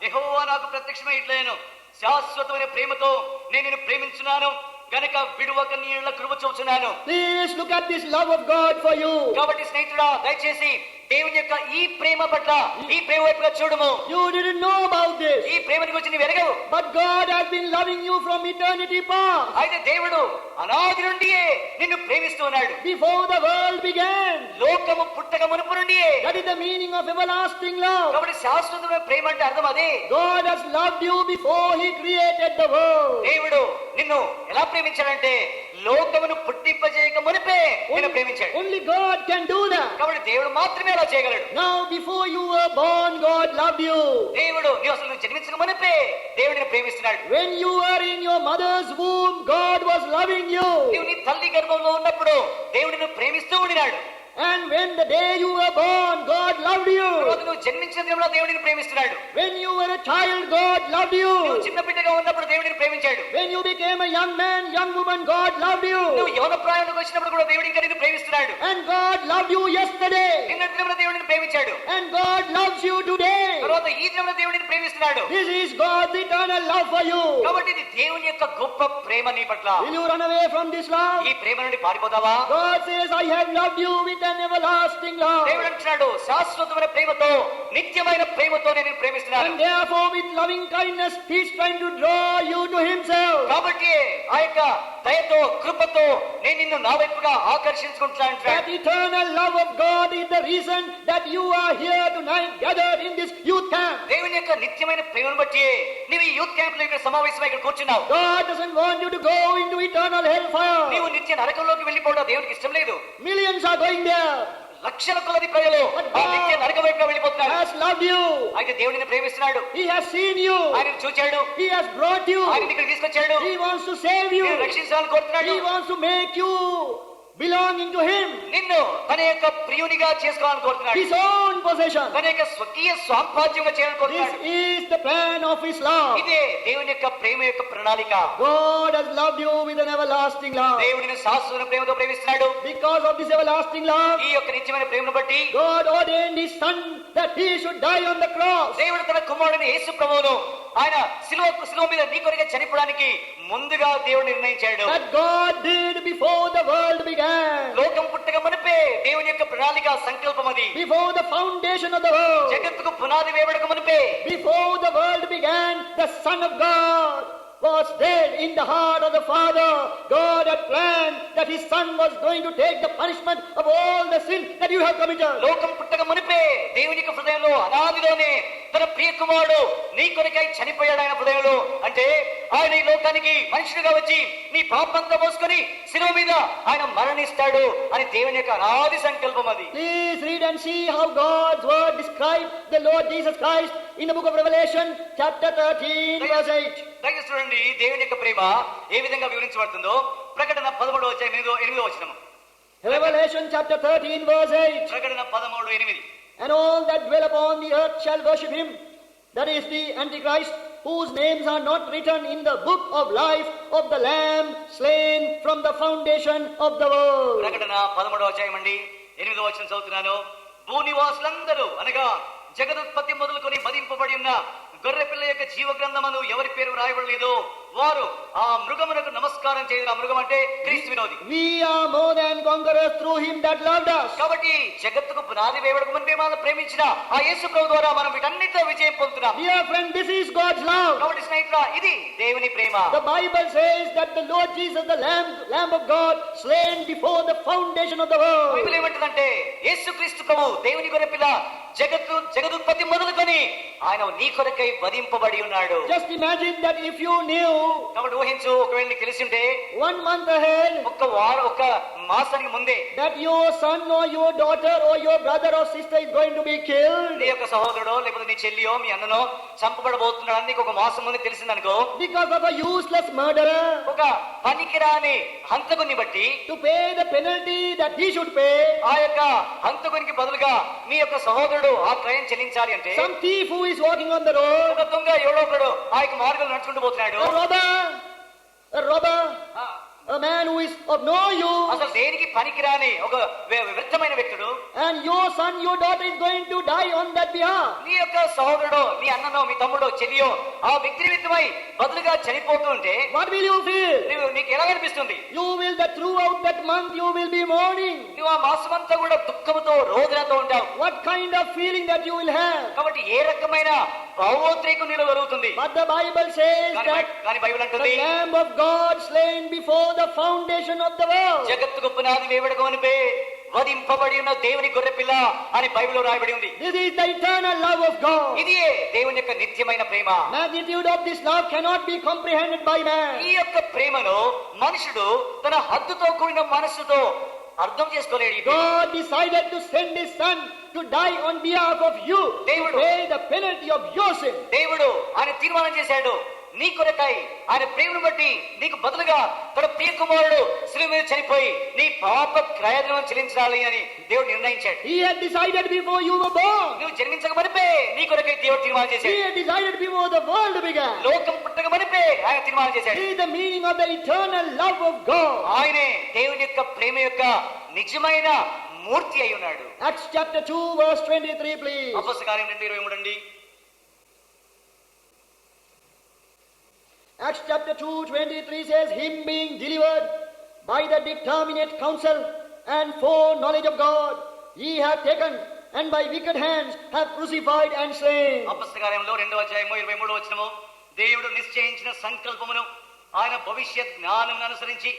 యెహోవా నాకు ప్రత్యక్షమై ఇట్లయెను, శాశ్వతమైన ప్రేమతో నేను నిన్ను ప్రేమించున్నాను గనుక విడువక నీ యెడల కృప చూపుచున్నాను. Please look at this love of God for you. కాబట్టి స్నేహితుడా, దయచేసి దేవుని యొక్క ఈ ప్రేమ పట్ల ఈ ప్రేమ వైపుగా చూడము. You didn't know about this. ఈ ప్రేమని గురించి నీవు ఎరగవు. But God has been loving you from eternity past. అయితే దేవుడు అనాది నుండి నిన్ను ప్రేమిస్తూ ఉన్నాడు. Before the world began. లోకము పుట్టక మునుపు నుండి. That is the meaning of everlasting love. కాబట్టి శాశ్వతమైన ప్రేమ అంటే అర్థం అదే. God has loved you before he created the world. దేవుడు నిన్ను ఎలా ప్రేమించాడంటే లోకమును పుట్టింపజేయక మునిపే నిన్ను ప్రేమించాడు. Only God can do that. కాబట్టి దేవుడు మాత్రమే అలా చేయగలడు. Now before you were born, God loved you. దేవుడు నీవు అసలు జన్మించక మునిపే దేవుడిని ప్రేమిస్తున్నాడు. When you were in your mother's womb, God was loving you. నీవు నీ తల్లి గర్భంలో ఉన్నప్పుడు దేవుడిని ప్రేమిస్తూ ఉండినాడు. And when the day you were born, God loved you. నువ్వు జన్మించిన దినంలో దేవుడిని ప్రేమిస్తున్నాడు. When you were a child, God loved you. నువ్వు చిన్న బిడ్డగా ఉన్నప్పుడు దేవుడిని ప్రేమించాడు. When you became a young man, young woman, God loved you. నువ్వు యవ్వన ప్రాయంలోకి వచ్చినప్పుడు కూడా దేవుడు ఇంకా నిన్ను ప్రేమిస్తున్నాడు. And God loved you yesterday. నిన్నటి దినంలో దేవుడిని ప్రేమించాడు. And God loves you today. తర్వాత ఈ దినంలో దేవుడిని ప్రేమిస్తున్నాడు. This is God's eternal love for you. కాబట్టి ఇది దేవుని యొక్క గొప్ప ప్రేమ నీ పట్ల. Will you run away from this love? ఈ ప్రేమ నుండి పారిపోతావా? God says, I have loved you with an everlasting love. దేవుడు అంటున్నాడు, శాశ్వతమైన ప్రేమతో నిత్యమైన ప్రేమతో నేను ప్రేమిస్తున్నాను. And therefore with loving kindness he is trying to draw you to himself. కాబట్టి ఆ యొక్క దయతో కృపతో నేను నిన్ను నా వైపుగా ఆకర్షించుకుంటున్నాను. That eternal love of God is the reason that you are here tonight gathered in this youth camp. దేవుని యొక్క నిత్యమైన ప్రేమను బట్టి నీవు ఈ యూత్ క్యాంప్ లో ఇక్కడ సమావేశమై ఇక్కడ కూర్చున్నావు. God doesn't want you to go into eternal hellfire. నీవు నిత్య నరకంలోకి వెళ్ళిపోవడం దేవునికి ఇష్టం లేదు. Millions are going there. లక్షల కొలది ప్రజలు ఆ నిత్య నరక వైపుగా వెళ్ళిపోతున్నారు. Has loved you. అయితే దేవుడిని ప్రేమిస్తున్నాడు. He has seen you. ఆయన చూచాడు. He has brought you. ఆయన ఇక్కడ తీసుకొచ్చాడు. He wants to save you. నిన్ను రక్షించాలని కోరుతున్నాడు. He wants to make you belonging to him. నిన్ను తన యొక్క ప్రియునిగా చేసుకోవాలని కోరుతున్నాడు. His own possession. తన యొక్క స్వకీయ స్వాంపాద్యంగా చేయాలని This కోరుతున్నాడు. is the plan of his love. ఇదే దేవుని యొక్క ప్రేమ యొక్క ప్రణాళిక. God has loved you with an everlasting love. దేవుడిని శాశ్వత ప్రేమతో ప్రేమిస్తున్నాడు. Because of this everlasting love, ఈ యొక్క నిత్యమైన ప్రేమను బట్టి God ordained his son that he should die on the cross. దేవుడు తన కుమారుడైన యేసు ప్రభువును ఆయన శిలువ మీద నీ కొరకే చనిపోవడానికి ముందుగా దేవుడు నిర్ణయించాడు. That God did before the world began. లోకం పుట్టక మునిపే దేవుని యొక్క ప్రణాళిక సంకల్పం అది. Before the foundation of the world. జగత్తుకు పునాది వేయబడక మునిపే. Before the world began, the Son of God was dead in the heart of the Father. God had planned that his son was going to take the punishment of all the sin that you have committed. లోకం పుట్టక మునిపే దేవుని యొక్క హృదయంలో అనాదిలోనే తన ప్రియ కుమారుడు నీ కొరకై చనిపోయాడు. ఆయన హృదయంలో అంటే ఆయన ఈ లోకానికి మనుషుడిగా వచ్చి నీ పాపంతా మోసుకొని శిలువ మీద ఆయన మరణిస్తాడు అని దేవుని యొక్క అనాది సంకల్పం అది. Please read and see how God's word describes the Lord Jesus Christ in the book of Revelation, chapter 13, verse 8. దయచేసి చూడండి దేవుని యొక్క ప్రేమ ఏ విధంగా వివరించబడుతుందో. ప్రకటన 13:8. Revelation chapter 13, verse 8. ప్రకటన 13:8. And all that dwell upon the earth shall worship him, that is the Antichrist, whose names are not written in the book of life of the Lamb slain from the foundation of the world. ప్రకటన 13:8 చదువుతున్నాను. భూనివాసులందరూ అనగా జగదుత్పత్తి మొదలుకొని వధింపబడి ఉన్న గొర్రె పిల్ల యొక్క జీవ గ్రంథమందు ఎవరి పేరు రాయబడలేదో వారు ఆ మృగమునకు నమస్కారం చేయరు. ఆ మృగం అంటే క్రీస్తు విరోధి. We are more than conquerors through him that loved us. కాబట్టి జగత్తుకు పునాది వేయబడక మునుపే మనం ప్రేమించిన ఆ యేసు ప్రభు ద్వారా మనం వీటన్నిటిలో విజయం పొందుతున్నాం. Dear friend, this is God's love. కాబట్టి స్నేహితుడా, ఇది దేవుని ప్రేమ. The Bible says that the Lord Jesus, the Lamb of God, slain before the foundation of the world. Bible ఏమంటుందంటే యేసుక్రీస్తు ప్రభు దేవుని గొర్రె పిల్ల జగదుత్పత్తి మొదలుకొని ఆయన నీ కొరకై వధింపబడి ఉన్నాడు. Just imagine that if you knew, కాబట్టి ఊహించు, ఒకవేళ నీకు తెలిసి ఉంటే 1 month ahead, ఒక మాసానికి ముందే that your son or your daughter or your brother or sister is going to be killed, నీ యొక్క సహోదరుడో లేకపోతే నీ చెల్లియో మీ అన్ననో చంపబడబోతున్నాడు నీకు ఒక మాసం ముందు తెలిసిందనుకో, because of a useless murderer, ఒక పనికిరాని హంతకుని బట్టి to pay the penalty that he should pay, ఆ యొక్క హంతకునికి బదులుగా మీ యొక్క సహోదరుడు ఆ క్రయం చెల్లించాలి అంటే, some thief who is walking on the road, ఒక దొంగ ఎవడో ఒకడు ఆ యొక్క మార్గంలో నడుచుకుంటూ పోతున్నాడు, a robber, a man who is of no use, అసలు దేనికి పనికిరాని ఒక వ్యర్థమైన వ్యక్తుడు, and your son, your daughter is going to die on that behalf. నీ యొక్క సహోదరుడో నీ అన్ననో మీ తమ్ముడో చెల్లియో ఆ వ్యక్తి నిమిత్తమై బదులుగా చనిపోతూ ఉంటే What will you feel? నీకు ఎలా అనిపిస్తుంది? You will, that throughout that month you will be mourning. నువ్వు ఆ మాసమంతా కూడా దుఃఖంతో రోదనతో ఉంటావు. What kind of feeling that you will have? కాబట్టి ఏ రకమైన భావోద్రేకం నీలో జరుగుతుంది. But the Bible says that కానీ బైబిల్ the అంటుంది, Lamb of God slain before the foundation of the world. జగత్తుకు పునాది వేయబడక మునుపే వధింపబడి ఉన్న దేవుని గొర్రెపిల్ల అని బైబిల్లో రాయబడి ఉంది. This is the eternal love of God. ఇదే దేవుని యొక్క నిత్యమైన ప్రేమ. Magnitude of this love cannot be comprehended by man. ఈ యొక్క ప్రేమను మనుషుడు తన హద్దుతో కూడిన మనస్సుతో అర్థం చేసుకోలేడు. God decided to send his son to die on behalf of you, to pay the penalty of your sin. దేవుడు ఆయన తీర్మానం చేశాడు, నీ కొరకై ఆయన ప్రేమను బట్టి నీకు బదులుగా తన ప్రియ కుమారుడు శిలువ మీద చనిపోయి నీ పాప క్రయధనం చెల్లించాలి అని దేవుడు నిర్ణయించాడు. He had decided before you were born. నువ్వు జన్మించక మనిపే నీ కొరకై దేవుడు తీర్మానం చేశాడు. He had decided before the world began. లోకం పుట్టక మనిపే ఆయన తీర్మానం చేశాడు. This is the meaning of the eternal love of God. ఆయనే దేవుని యొక్క ప్రేమ యొక్క నిజమైన మూర్తి అయి ఉన్నాడు. Acts chapter 2 verse 23, please. అపొస్తలుల కార్యం 2:23 అండి. Acts chapter 2:23 says, him being delivered by the determinate counsel and foreknowledge of God, ye have taken and by wicked hands have crucified and slain. అపొస్తలుల కార్యంలో 2:23 దేవుడు నిశ్చయించిన సంకల్పమును ఆయన భవిష్యత్ జ్ఞానం అనుసరించి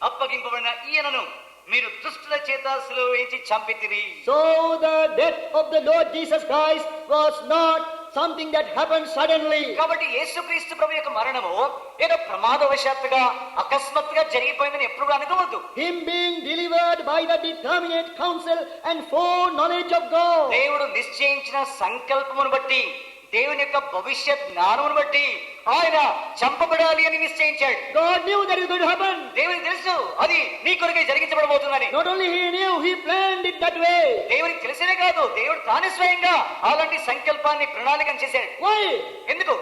అప్పగింపబడిన ఈయనను మీరు దుష్టుల చేత సిలువ వేయించి చంపితిరి. So the death of the Lord Jesus Christ was not something that happened suddenly. కాబట్టి యేసుక్రీస్తు ప్రభు యొక్క మరణము ఏదో ప్రమాదవశాత్తుగా అకస్మాత్తుగా జరిగిపోయిందని ఎప్పుడు అనుకోవద్దు. Him being delivered by the determinate counsel and foreknowledge of God. దేవుడు నిశ్చయించిన సంకల్పమును బట్టి దేవుని యొక్క భవిష్యత్ జ్ఞానమును బట్టి ఆయన చంపబడాలి అని నిశ్చయించాడు. God knew that it would happen. దేవునికి తెలుసు అది నీ కొరకై జరిగించబడబోతుందని. Not only he knew, he planned it that way. దేవునికి తెలిసేదే కాదు, దేవుడు తానే స్వయంగా అలాంటి సంకల్పాన్ని ప్రణాళికను చేశాడు. Why? ఎందుకు?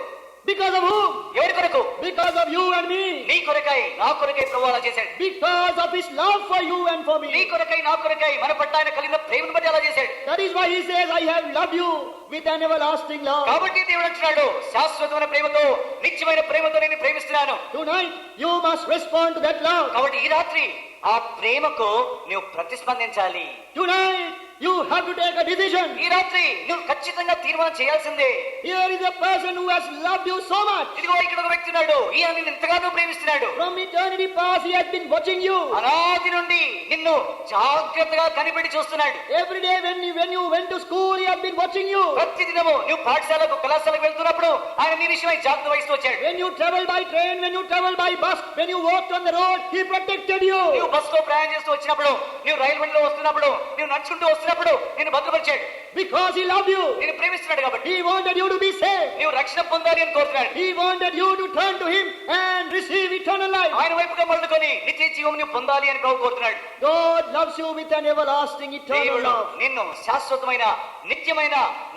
Because of whom? ఎవరి కొరకు? Because of you and me. నీ కొరకై నా కొరకై ప్రభువు అలా చేశాడు. Because of his love for you and for me. నీ కొరకై నా కొరకై మన పట్ల ఆయన కలిగిన ప్రేమను బట్టి అలా చేశాడు. That is why he says, I have loved you with an everlasting love. కాబట్టి దేవుడు అంటున్నాడు, శాశ్వతమైన ప్రేమతో నిత్యమైన ప్రేమతో నేను ప్రేమిస్తున్నాను. Tonight you must respond to that love. కాబట్టి ఈ రాత్రి ఆ ప్రేమకు నీవు ప్రతిస్పందించాలి. Tonight you have to take a decision. ఈ రాత్రి నువ్వు ఖచ్చితంగా తీర్మానం చేయాల్సిందే. Here is a person who has loved you so much. ఇదిగో ఇక్కడ ఒక వ్యక్తి ఉన్నాడు, ఈయన నిన్ను ఎంతగానో ప్రేమిస్తున్నాడు. From eternity past he has been watching you. అనాది నుండి నిన్ను జాగ్రత్తగా కనిపెట్టి చూస్తున్నాడు. Every day when you went to school he has been watching you. ప్రతి దినము నువ్వు పాఠశాలకు కళాశాలకు వెళ్తున్నప్పుడు ఆయన నీ విషయమై జాగ్రత్త వహిస్తూ వచ్చాడు. When you travel by train, when you travel by bus, when you walked on the road, he protected you. నువ్వు బస్సులో ప్రయాణం చేస్తూ వచ్చినప్పుడు, నువ్వు రైలు బండిలో వస్తున్నప్పుడు, నువ్వు నడుచుకుంటూ వస్తున్నప్పుడు నిన్ను భద్రపరిచాడు. Because he loved you. నిన్ను ప్రేమిస్తున్నాడు కాబట్టి. He wanted you to be saved. నువ్వు రక్షణ పొందాలి అని కోరుతున్నాడు. He wanted you to turn to him and receive eternal life. ఆయన వైపుగా మళ్ళుకొని నిత్య జీవం నువ్వు పొందాలి అని ప్రభు కోరుతున్నాడు. God loves you with an everlasting eternal love. నిన్ను శాశ్వతమైన నిత్యమైన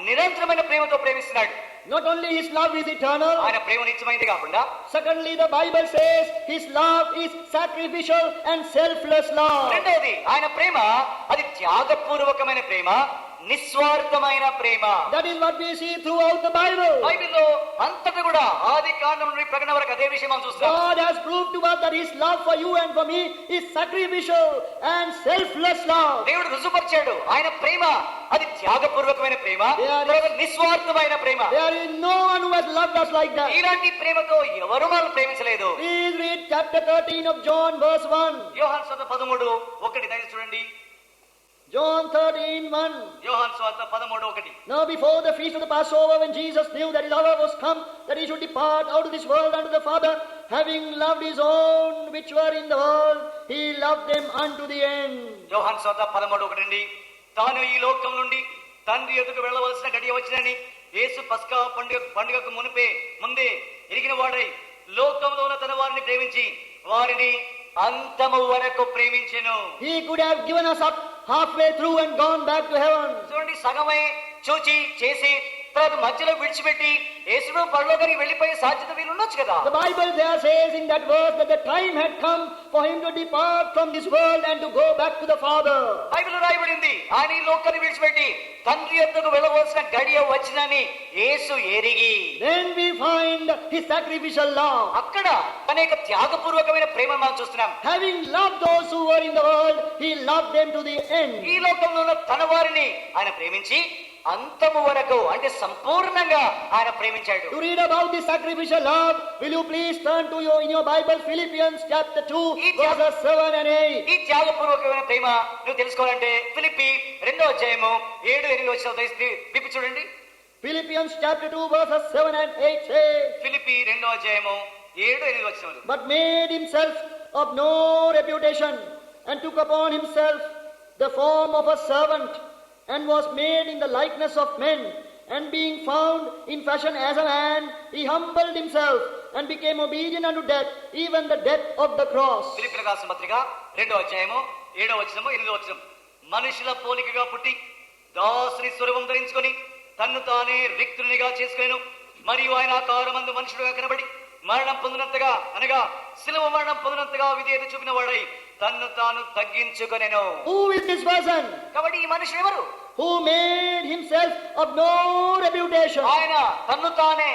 నిరంతరమైన ప్రేమతో ప్రేమిస్తున్నాడు. Not only his love is eternal, ఆయన ప్రేమ నిత్యమైనది కాకుండా, secondly the Bible says his love is sacrificial and selfless love. రెండవది ఆయన ప్రేమ అది త్యాగపూర్వకమైన ప్రేమ, నిస్వార్థమైన ప్రేమ. That is what we see throughout the Bible. బైబిల్లో అంతటా కూడా ఆది కాండం నుండి ప్రకటన వరకు అదే విషయం మనం చూస్తాం. God has proved to us that his love for you and for me is sacrificial and selfless love. దేవుడు రుజువుపరిచాడు ఆయన ప్రేమ అది త్యాగపూర్వకమైన ప్రేమ, నిస్వార్థమైన ప్రేమ. There is no one who has loved us like that. ఇలాంటి ప్రేమతో ఎవరు మనల్ని ప్రేమించలేదు. Please read chapter 13 of John verse 1. యోహాను సువార్త 13:1 దయచేసి చూడండి. John 13:1. యోహాను సువార్త 13:1. Now before the feast of the Passover, when Jesus knew that his hour was come, that he should depart out of this world unto the Father, having loved his own which were in the world, he loved them unto the end. యోహాను సువార్త 13:1. తాను ఈ లోకం నుండి తండ్రి ఎదుగు వెళ్ళవలసిన గడియ వచ్చినని యేసు పస్కా పండుగకు ముందే ఎరిగిన వాడై లోకంలో ఉన్న తన వారిని ప్రేమించి వారిని అంతము వరకు ప్రేమించెను. He could have given us up halfway through and gone back to heaven. చూడండి, సగమే చూచి చేసి తర్వాత మధ్యలో విడిచిపెట్టి యేసును పరలోకానికి వెళ్ళిపోయే సాధ్యత వీలు ఉండొచ్చు కదా. The Bible there says in that verse that the time had come for him to depart from this world and to go back to the Father. బైబిల్లో రాయబడింది ఆయన ఈ లోకాన్ని విడిచిపెట్టి తండ్రి యొద్దకు వెళ్ళవలసిన గడియ వచ్చినని యేసు ఎరిగి. Then we find his sacrificial love. అక్కడ అనేక త్యాగపూర్వకమైన ప్రేమను మనం చూస్తున్నాం. Having loved those who were in the world, he loved them to the end. ఈ లోకంలో ఉన్న తన వారిని ఆయన ప్రేమించి అంతము వరకు అంటే సంపూర్ణంగా ఆయన ప్రేమించాడు. To read about this sacrificial love, will you please turn to in your Bible Philippians chapter 2 verses 7 and 8. ఈ త్యాగపూర్వకమైన ప్రేమ నువ్వు తెలుసుకోవాలంటే ఫిలిప్పీ 2:7-8 విప్పి చూడండి. Philippians chapter 2 verses 7 and 8 say, Philippi 2:7-8. but made himself of no reputation and took upon himself the form of a servant and was made in the likeness of men, and being found in fashion as a man, he humbled himself and became obedient unto death, even the death of the cross. ఫిలిప్పీయులకు రాసిన పత్రిక 2:7-8. మనుషుల పోలికగా పుట్టి దాసుని స్వరూపం ధరించుకొని తన్ను తానే రిక్తునిగా చేసుకొనెను. మరియు ఆయన ఆకారమందు మనుషుడుగా కనబడి మరణం పొందినంతగా అనగా శిలువ మరణం పొందినంతగా విధేయత చూపిన వాడై తన్ను తాను తగ్గించుకొనెను. Who is this person? కాబట్టి ఈ మనుషుడు ఎవరు? Who made himself of no reputation. ఆయన తన్ను తానే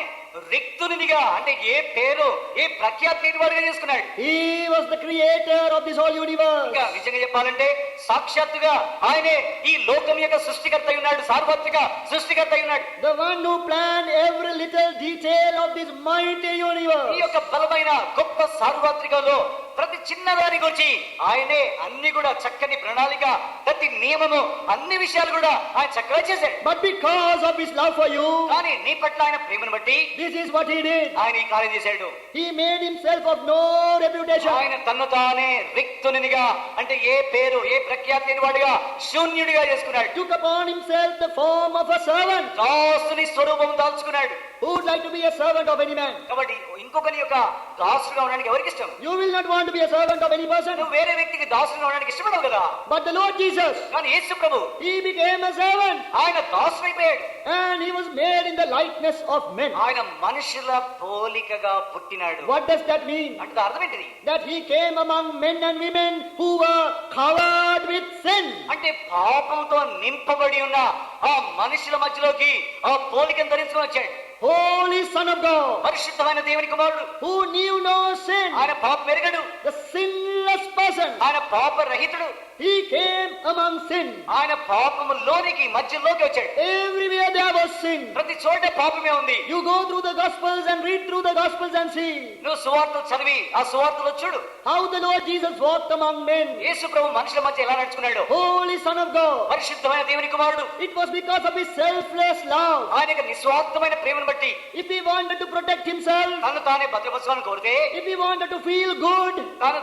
రిక్తునిగా అంటే ఏ పేరు ఏ ప్రఖ్యాతి లేని వాడిగా చేసుకున్నాడు. He was the creator of this whole universe. ఇంకా నిజంగా చెప్పాలంటే సాక్షాత్తుగా ఆయనే ఈ లోకం యొక్క సృష్టికర్త అయి ఉన్నాడు, సార్వత్రిక సృష్టికర్త అయి ఉన్నాడు. The one who planned every little detail of this mighty universe. ఈ యొక్క బలమైన గొప్ప సార్వత్రికలో ప్రతి చిన్నదాని గురించి ఆయనే అన్ని కూడా చక్కని ప్రణాళిక, ప్రతి నియమము, అన్ని విషయాలు కూడా ఆయన చక్కగా చేశాడు. But because of his love for you, కానీ నీ పట్ల ఆయన ప్రేమను బట్టి this is what he did. ఆయన ఈ కార్యం చేశాడు. He made himself of no reputation. ఆయన తన్ను తానే రిక్తునిగా అంటే ఏ పేరు ఏ ప్రఖ్యాతి లేని వాడిగా శూన్యుడిగా చేసుకున్నాడు. Took upon himself the form of a servant. దాసుని స్వరూపం దాల్చుకున్నాడు. Who would like to be a servant of any man? కాబట్టి ఇంకొకరి యొక్క దాసుగా ఉండడానికి ఎవరికి ఇష్టం? You will not want to be a servant of any person. నువ్వు వేరే వ్యక్తికి దాసుగా ఉండడానికి ఇష్టపడవు కదా. But the Lord Jesus, కానీ యేసు ప్రభు he became a servant. ఆయన దాసుడైపోయాడు. And he was made in the likeness of men. ఆయన మనుషుల పోలికగా పుట్టినాడు. What does that mean? అంటే అర్థం ఏంటిది? That he came among men and women who were covered with sin. అంటే పాపంతో నింపబడి ఉన్న ఆ మనుషుల మధ్యలోకి ఆ పోలికను ధరించుకొని వచ్చాడు. Holy Son of God, పరిశుద్ధమైన దేవుని కుమారుడు, who knew no sin, ఆయన పాపం ఎరగడు, the sinless person, ఆయన పాప రహితుడు, He came among sin. ఆయన పాపములోనికి మధ్యలోకి వచ్చాడు. Everywhere there was sin. ప్రతి చోట పాపమే ఉంది. You go through the Gospels and read through the Gospels and see. నువ్వు సువార్తలు చదివి ఆ సువార్తలు చూడు. How the Lord Jesus walked among men. యేసు ప్రభు మనుషుల మధ్య ఎలా నడుచుకున్నాడు. Holy Son of God. పరిశుద్ధమైన దేవుని కుమారుడు. It was because of his selfless love. ఆయన యొక్క నిస్వార్థమైన ప్రేమను బట్టి. If he wanted to protect himself, తను తానే భద్రపరచాలని కోరితే, if he wanted to feel good,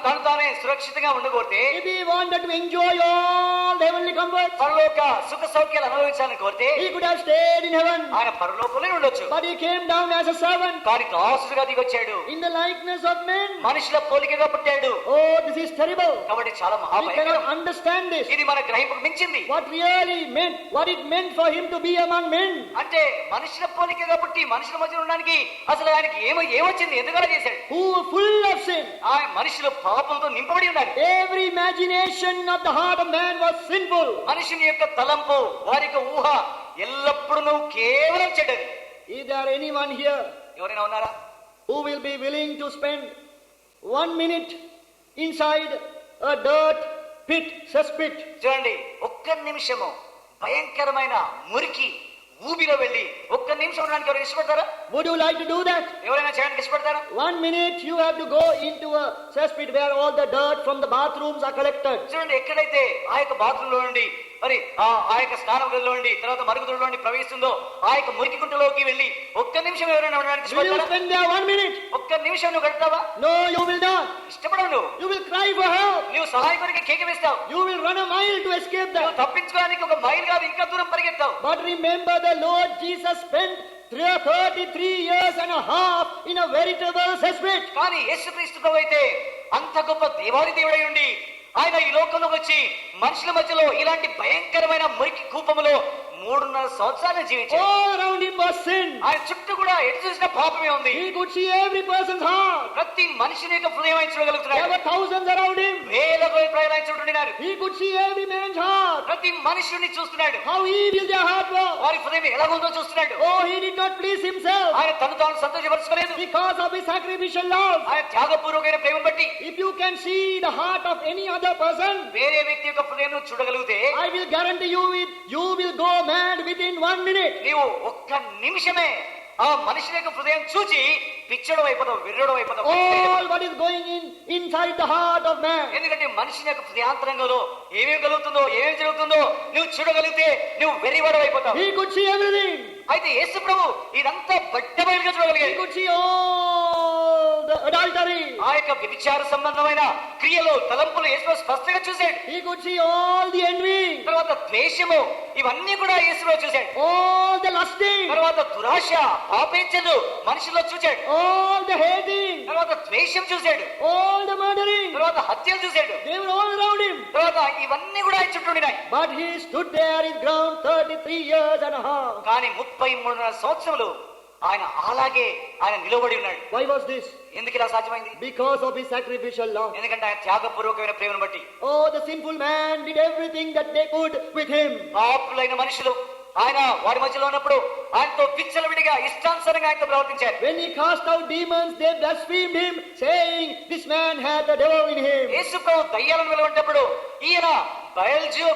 తను తానే సురక్షితంగా ఉండగోరితే, if he wanted to enjoy all the heavenly comforts, పరలోక సుఖ సౌఖ్యాలు అనుభవించాలని కోరితే, he could have stayed in heaven. ఆయన పరలోకంలో ఉండొచ్చు. But he came down as a servant. కానీ దాసుడుగా దిగొచ్చాడు. In the likeness of men. మనుషుల పోలికగా పుట్టాడు. Oh, this is terrible. కాబట్టి చాలా We cannot మహాభయంకరం. understand this. ఇది మన గ్రహింపుకు మించింది. What really meant, what it meant for him to be among men. అంటే మనుషుల పోలికగా పుట్టి మనుషుల మధ్య ఉండడానికి అసలు ఆయనకి ఏమొచ్చింది, ఎందుకలా చేశాడు. Who were full of sin. ఆయన మనుషులు పాపంతో నింపబడి ఉన్నారు. Every imagination of the heart of man was sinful. మనుషుని యొక్క తలంపు, వారి యొక్క ఊహ ఎల్లప్పుడూ కేవలం చెడ్డది. Is there anyone here ఎవరైనా ఉన్నారా who will be willing to spend 1 minute inside a dirt pit, cesspit? చూడండి, ఒక్క నిమిషము భయంకరమైన మురికి ఊబిలో వెళ్ళి ఒక్క నిమిషం ఉండడానికి ఎవరు ఇష్టపడతారా? Would you like to do that? ఎవరైనా చేయడానికి ఇష్టపడతారా? 1 minute you have to go into a cesspit where all the dirt from the bathrooms are collected. చూడండి, ఎక్కడైతే ఆ యొక్క బాత్రూమ్ లో నుండి మరి ఆ యొక్క స్నానం గదిలో నుండి తర్వాత మరుగుదొడ్లో నుండి ప్రవేశిస్తుందో ఆ యొక్క మురికి గుంటలోకి వెళ్ళి ఒక్క నిమిషం ఎవరైనా ఉండడానికి Will you ఇష్టపడతారా? spend there 1 minute? ఒక్క నిమిషం నువ్వు గడుపుతావా? No, you will not. ఇష్టపడవు. నువ్వు You will cry for help. నువ్వు సహాయకునికి కేక వేస్తావు. You will run a mile to escape నువ్వు that. తప్పించుకోవడానికి ఒక మైల్ కాదు ఇంకా దూరం పరిగెత్తావు. But remember, the Lord Jesus spent 33 years and a half in a veritable cesspit. కానీ యేసుక్రీస్తు ప్రభు అయితే అంత గొప్ప దేవాది దేవుడై ఉండి ఆయన ఈ లోకంలోకి వచ్చి మనుషుల మధ్యలో ఇలాంటి భయంకరమైన మురికి కూపములో 3.5 సంవత్సరాలు జీవించాడు. All around him was sin. ఆయన చుట్టూ కూడా ఎటు చూసిన పాపమే ఉంది. He could see every person's heart. ప్రతి మనిషిని యొక్క హృదయం ఆయన There చూడగలుగుతున్నాడు. were thousands around him. వేల ప్రజలు ఆయన చూడుతున్నారు. He could see every man's heart. ప్రతి మనుషుని చూస్తున్నాడు. How evil their heart was. వారి హృదయం ఎలా ఉందో చూస్తున్నాడు. Oh, he did not please himself. ఆయన తాను సంతోషపరచుకోలేదు. Because of his sacrificial love. ఆయన త్యాగపూర్వకమైన ప్రేమను బట్టి If you can see the heart of any other person, వేరే వ్యక్తి యొక్క హృదయం చూడగలిగితే I will guarantee you will go mad within 1 minute. నీవు ఒక్క నిమిషమే ఆ మనిషి యొక్క హృదయం చూచి పిచ్చడం అయిపోతావు, విర్రడం అయిపోతావు. All what is going inside the heart of man. ఎందుకంటే మనిషి యొక్క హృదయాంతరంగంలో ఏమేమి కలుగుతుందో ఏమేమి జరుగుతుందో నువ్వు చూడగలిగితే నువ్వు వెర్రివాడు అయిపోతావు. He could see everything. అయితే యేసు ప్రభు ఇదంతా బట్టబయలుగా He చూడగలిగాడు. could see all the adultery. ఆ యొక్క వ్యభిచార సంబంధమైన క్రియలు తలంపులు యేసు స్పష్టంగా చూశాడు. He could see all the envy. తర్వాత ద్వేషము ఇవన్నీ కూడా యేసులో చూశాడు. All the lusting. తర్వాత దురాశ పాపేచ్ఛలు మనిషిలో చూశాడు. All the hating. తర్వాత ద్వేషం చూశాడు. All the murdering. తర్వాత హత్యలు చూశాడు. They were all around him. తర్వాత ఇవన్నీ కూడా ఆయన చుట్టూ ఉండినాయి. But he stood there his ground 33 years and a half. కానీ 33 సంవత్సరములు ఆయన అలాగే ఆయన నిలబడి ఉన్నాడు. Why was this? ఎందుకు ఇలా సాధ్యమైంది? Because of his sacrificial love. ఎందుకంటే ఆయన త్యాగపూర్వకమైన ప్రేమను బట్టి. Oh, the sinful man did everything that they could with him. పాపులైన మనుషులు ఆయన వారి మధ్యలో ఉన్నప్పుడు ఆయనతో విచ్చలవిడిగా ఇష్టానుసారంగా ఆయనతో ప్రవర్తించారు. When he cast out demons, they blasphemed him, saying, "This man had the devil in him." యేసు ప్రభు దయ్యాలను వెలుగొట్టినప్పుడు ఈయన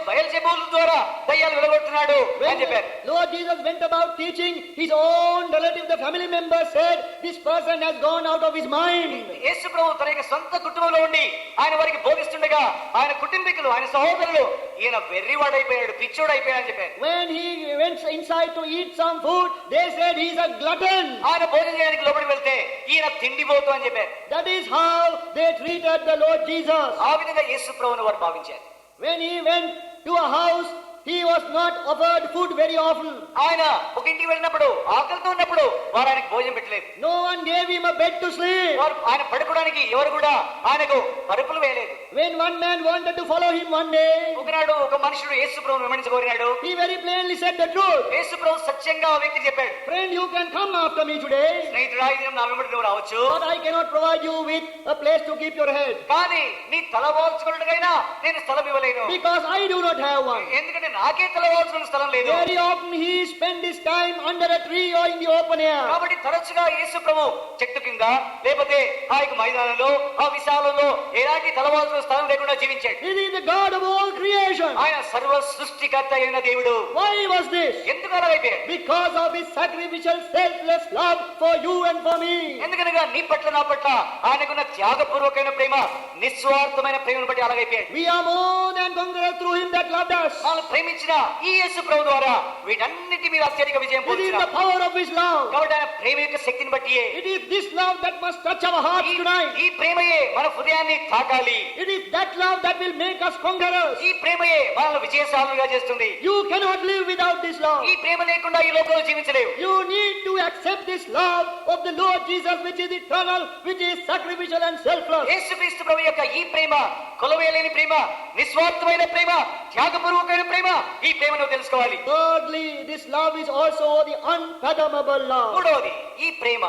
బయల్జెబూల్ ద్వారా దయ్యాలు వెలుగొడుతున్నాడు అని చెప్పారు. Lord Jesus went about teaching, his own relative, the family members said, "This person has gone out of his mind." యేసు ప్రభు తన యొక్క సొంత కుటుంబంలో ఉండి ఆయన వారికి బోధిస్తుండగా ఆయన కుటుంబీకులు ఆయన సహోదరులు ఈయన వెర్రివాడైపోయాడు, పిచ్చోడైపోయాడు అని చెప్పారు. When he went inside to eat some food, they said he is a glutton. ఆయన భోజనం చేయడానికి లోపలికి వెళ్తే ఈయన తిండిపోతూ అని చెప్పారు. That is how they treated the Lord Jesus. ఆ విధంగా యేసు ప్రభువును వారు భావించారు. When he went to a house, he was not offered food very often. ఆయన ఒక ఇంటికి వెళ్ళినప్పుడు ఆకలితో ఉన్నప్పుడు వారు ఆయనకు భోజనం పెట్టలేదు. No one gave him a bed to sleep. వారు ఆయన పడుకోవడానికి ఎవరు కూడా ఆయనకు పరుపులు వేయలేదు. When one man wanted to follow him one day, ఒకనాడు ఒక మనుషుడు యేసు ప్రభువును వెంబడించగోరినాడు. he very plainly said the truth. యేసు ప్రభు సత్యంగా ఆ వ్యక్తి చెప్పాడు, "Friend, you can come after me today, స్నేహితుడా ఈ దినం నా వెంబడి నువ్వు రావచ్చు, but I cannot provide you with a place to keep your head, కానీ నీ తల వాల్చుకున్నట్టుగైనా నేను స్థలం ఇవ్వలేను, because I do not have one." ఎందుకంటే నాకే తల వాల్చుకున్న స్థలం లేదు. Very often he spent his time under a tree or in the open air. కాబట్టి తరచుగా యేసు ప్రభు చెట్టు కింద లేకపోతే ఆ యొక్క మైదానంలో ఆ విశాలంలో ఎలాంటి తలవాల్సిన స్థలం లేకుండా జీవించాడు. He is the God of all creation. ఆయన సర్వ సృష్టికర్త అయిన దేవుడు. Why was this? ఎందుకు అలాగైపోయాడు? Because of his sacrificial, selfless love for you and for me. ఎందుకనగా నీ పట్ల నా పట్ల ఆయనకున్న త్యాగపూర్వకమైన ప్రేమ, నిస్వార్థమైన ప్రేమను బట్టి అలాగైపోయాడు. We are more than conquerors through him that loved us. మనం ప్రేమించిన ఈ యేసు ప్రభు ద్వారా వీటన్నిటి మీద అత్యధిక విజయం It is the పొందుతాం. power of his love. కాబట్టి ఆయన ప్రేమ యొక్క శక్తిని బట్టియే, It is this love that must touch our hearts tonight. ఈ ప్రేమయే మన హృదయాన్ని తాకాలి. It is that love that will make us conquerors. ఈ ప్రేమయే మనల్ని విజయశాలులుగా చేస్తుంది. You cannot live without this love. ఈ ప్రేమ లేకుండా ఈ లోకంలో జీవించలేవు. You need to accept this love of the Lord Jesus, which is eternal, which is sacrificial and selfless. యేసుక్రీస్తు ప్రభు యొక్క ఈ ప్రేమ కొలవేయలేని ప్రేమ, నిస్వార్థమైన ప్రేమ, త్యాగపూర్వకమైన ప్రేమ, ఈ ప్రేమ నువ్వు తెలుసుకోవాలి. Thirdly, this love is also the unfathomable love. మూడవది, ఈ ప్రేమ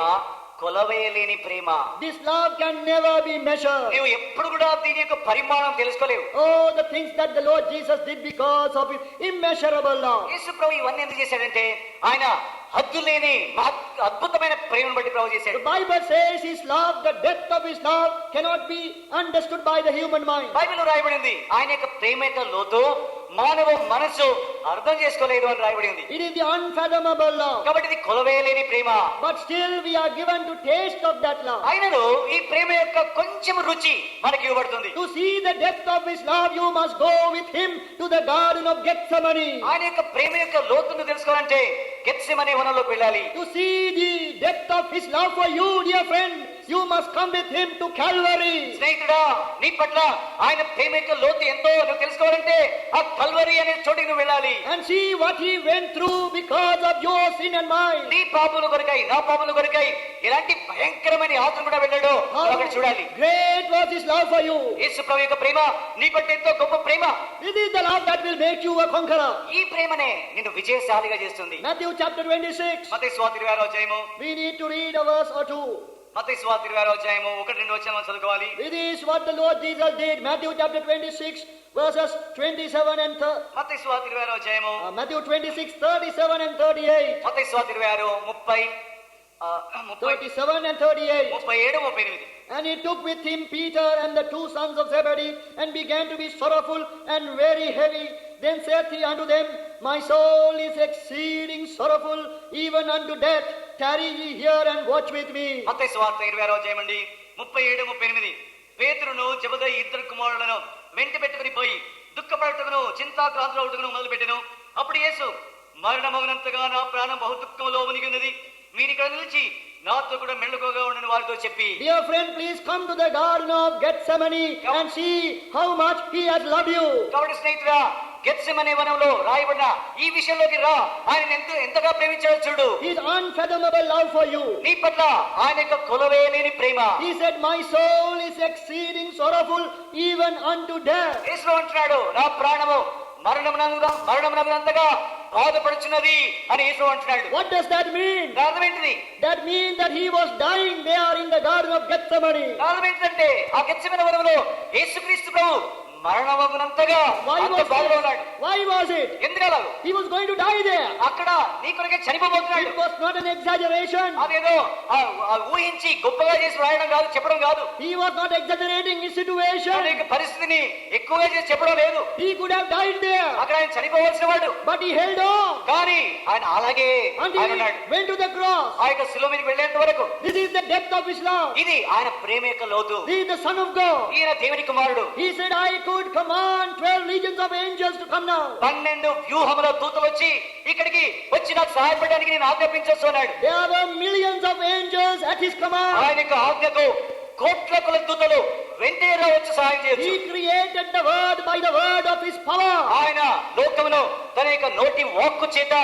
కొలవేయలేని ప్రేమ. This love can never be measured. నీవు ఎప్పుడు కూడా దీని యొక్క పరిమాణం తెలుసుకోలేవు. Oh, the things that the Lord Jesus did because of his immeasurable love. యేసు ప్రభు ఇవన్నీ ఎందుకు చేశాడంటే ఆయన హద్దులేని అద్భుతమైన ప్రేమను బట్టి ప్రభు చేశాడు. The Bible says his love, the depth of his love cannot be understood by the human mind. బైబిల్లో రాయబడింది ఆయన యొక్క ప్రేమ యొక్క లోతు మానవ మనసు అర్థం చేసుకోలేదు అని రాయబడింది. It is the unfathomable love. కాబట్టి ఇది కొలవేయలేని ప్రేమ. But still we are given to taste of that love. ఆయనను ఈ ప్రేమ యొక్క కొంచెం రుచి మనకి ఇవ్వబడుతుంది. To see the depth of his love, you must go with him to the garden of Gethsemane. ఆయన యొక్క ప్రేమ యొక్క లోతును తెలుసుకోవాలంటే గెత్సెమనే వనంలోకి వెళ్ళాలి. To see the depth of his love for you, dear friend, you must come with him to Calvary. స్నేహితుడా, నీ పట్ల ఆయన ప్రేమ యొక్క లోతు ఎంతో నువ్వు తెలుసుకోవాలంటే ఆ కల్వరి అనే చోటికి నువ్వు వెళ్ళాలి. And see what he went through because of your sin and mine. నీ పాపముల కొరకై, నా పాపముల కొరకై ఎలాంటి భయంకరమైన యాత్ర కూడా వెళ్ళాడో అక్కడ చూడాలి. Great was his love for you. యేసు ప్రభు యొక్క ప్రేమ నీ పట్ల ఎంతో గొప్ప ప్రేమ. This is the love that will make you a conqueror. ఈ ప్రేమనే నిన్ను విజయశాలిగా చేస్తుంది. Matthew chapter 26. మత్తయి సువార్త 26వ అధ్యాయము. We need to read a verse or two. మత్తయి సువార్త 26వ అధ్యాయము 1-2 వచనాలు చదువుకోవాలి. This is what the Lord Jesus did. Matthew chapter 26 verses 27 and మత్తయి సువార్త 26వ అధ్యాయము. Matthew 26, 37 and 38. మత్తయి సువార్త 26 30 37 and 38. 37 38. And he took with him Peter and the two sons of Zebedee, and began to be sorrowful and very heavy. Then saith he unto them, My soul is exceeding sorrowful, even unto death. Tarry ye here and watch with me. మత్తయి సువార్త 26వ అధ్యాయమండి 37 38. పేతురును జెబెదయి ఇద్దరు కుమారులను వెంట పెట్టుకుని పోయి దుఃఖపడటకును చింతాక్రాంతులవుటకును మొదలుపెట్టెను. అప్పుడు యేసు, మరణమగునంతగా నా ప్రాణం బహు దుఃఖంలో మునిగి ఉన్నది. మీరు ఇక్కడ నిలిచి నాతో కూడా మెళ్ళుకోగా ఉండని వారితో చెప్పి. Dear friend, please come to the garden of Gethsemane and see how much he has loved you. కాబట్టి స్నేహితుడా, గెత్సెమనే వనంలో రాయబడిన ఈ విషయంలోకి రా. ఆయన ఎంతగా ప్రేమించాడో చూడు. His unfathomable love for you. నీ పట్ల ఆయన యొక్క కొలవేయలేని ప్రేమ. He said, My soul is exceeding sorrowful, even unto death. యేసు అంటున్నాడు, నా ప్రాణము మరణమునంతగా బాధపడుచున్నది అని యేసు అంటున్నాడు. What does that mean? అర్థం ఏంటిది? That means that he was dying there in the garden of Gethsemane. అర్థం ఏంటంటే ఆ గెత్సెమనే వనంలో యేసుక్రీస్తు ప్రభు మరణమగునంతగా అంత బాధలో ఉన్నాడు. Why was it? ఎందుకలా? He was going to die there. అక్కడ నీ కొరకే చనిపోబోతున్నాడు. It was not an exaggeration. అదేదో ఊహించి గొప్పగా చేసి రాయడం కాదు, చెప్పడం కాదు. He was not exaggerating his situation. ఆయన పరిస్థితిని ఎక్కువగా చేసి చెప్పడం లేదు. He could have died there. అక్కడ ఆయన చనిపోవలసిన వాడు. But he held on. కానీ ఆయన అలాగే Until he ఉన్నాడు. went to the cross. ఆ యొక్క శిలువ మీదకి వెళ్ళేంత వరకు. This is the depth of his love. ఇది ఆయన ప్రేమ యొక్క లోతు. He is the Son of God. ఈయన దేవుని కుమారుడు. He said, I could command 12 legions of angels to come now. 12 వ్యూహముల దూతలు వచ్చి ఇక్కడికి వచ్చి నాకు సహాయపడడానికి నేను ఆజ్ఞాపించొచ్చు అన్నాడు. There were millions of angels at his command. ఆయన యొక్క ఆజ్ఞకు కోట్ల కొల దూతలు వెంటనే వచ్చి సహాయం చేయొచ్చు. He created the world by the word of his power. ఆయన లోకమును తన యొక్క నోటి వాక్కు చేత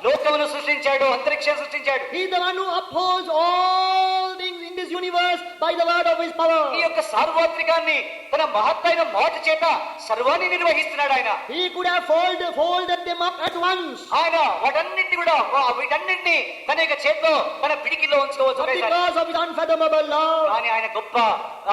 లోకమును సృష్టించాడు, అంతరిక్షం సృష్టించాడు. He is the one who upholds all things in this universe by the word of his power. ఈ యొక్క సార్వత్రికాన్ని తన మహత్తైన మాట చేత సర్వాన్ని నిర్వహిస్తున్నాడు ఆయన. He could have folded them up at once. ఆయన వీటన్నింటినీ తన యొక్క చేతిలో తన పిడికిలో ఉంచుకోవచ్చు. But because of his unfathomable love, కానీ ఆయన గొప్ప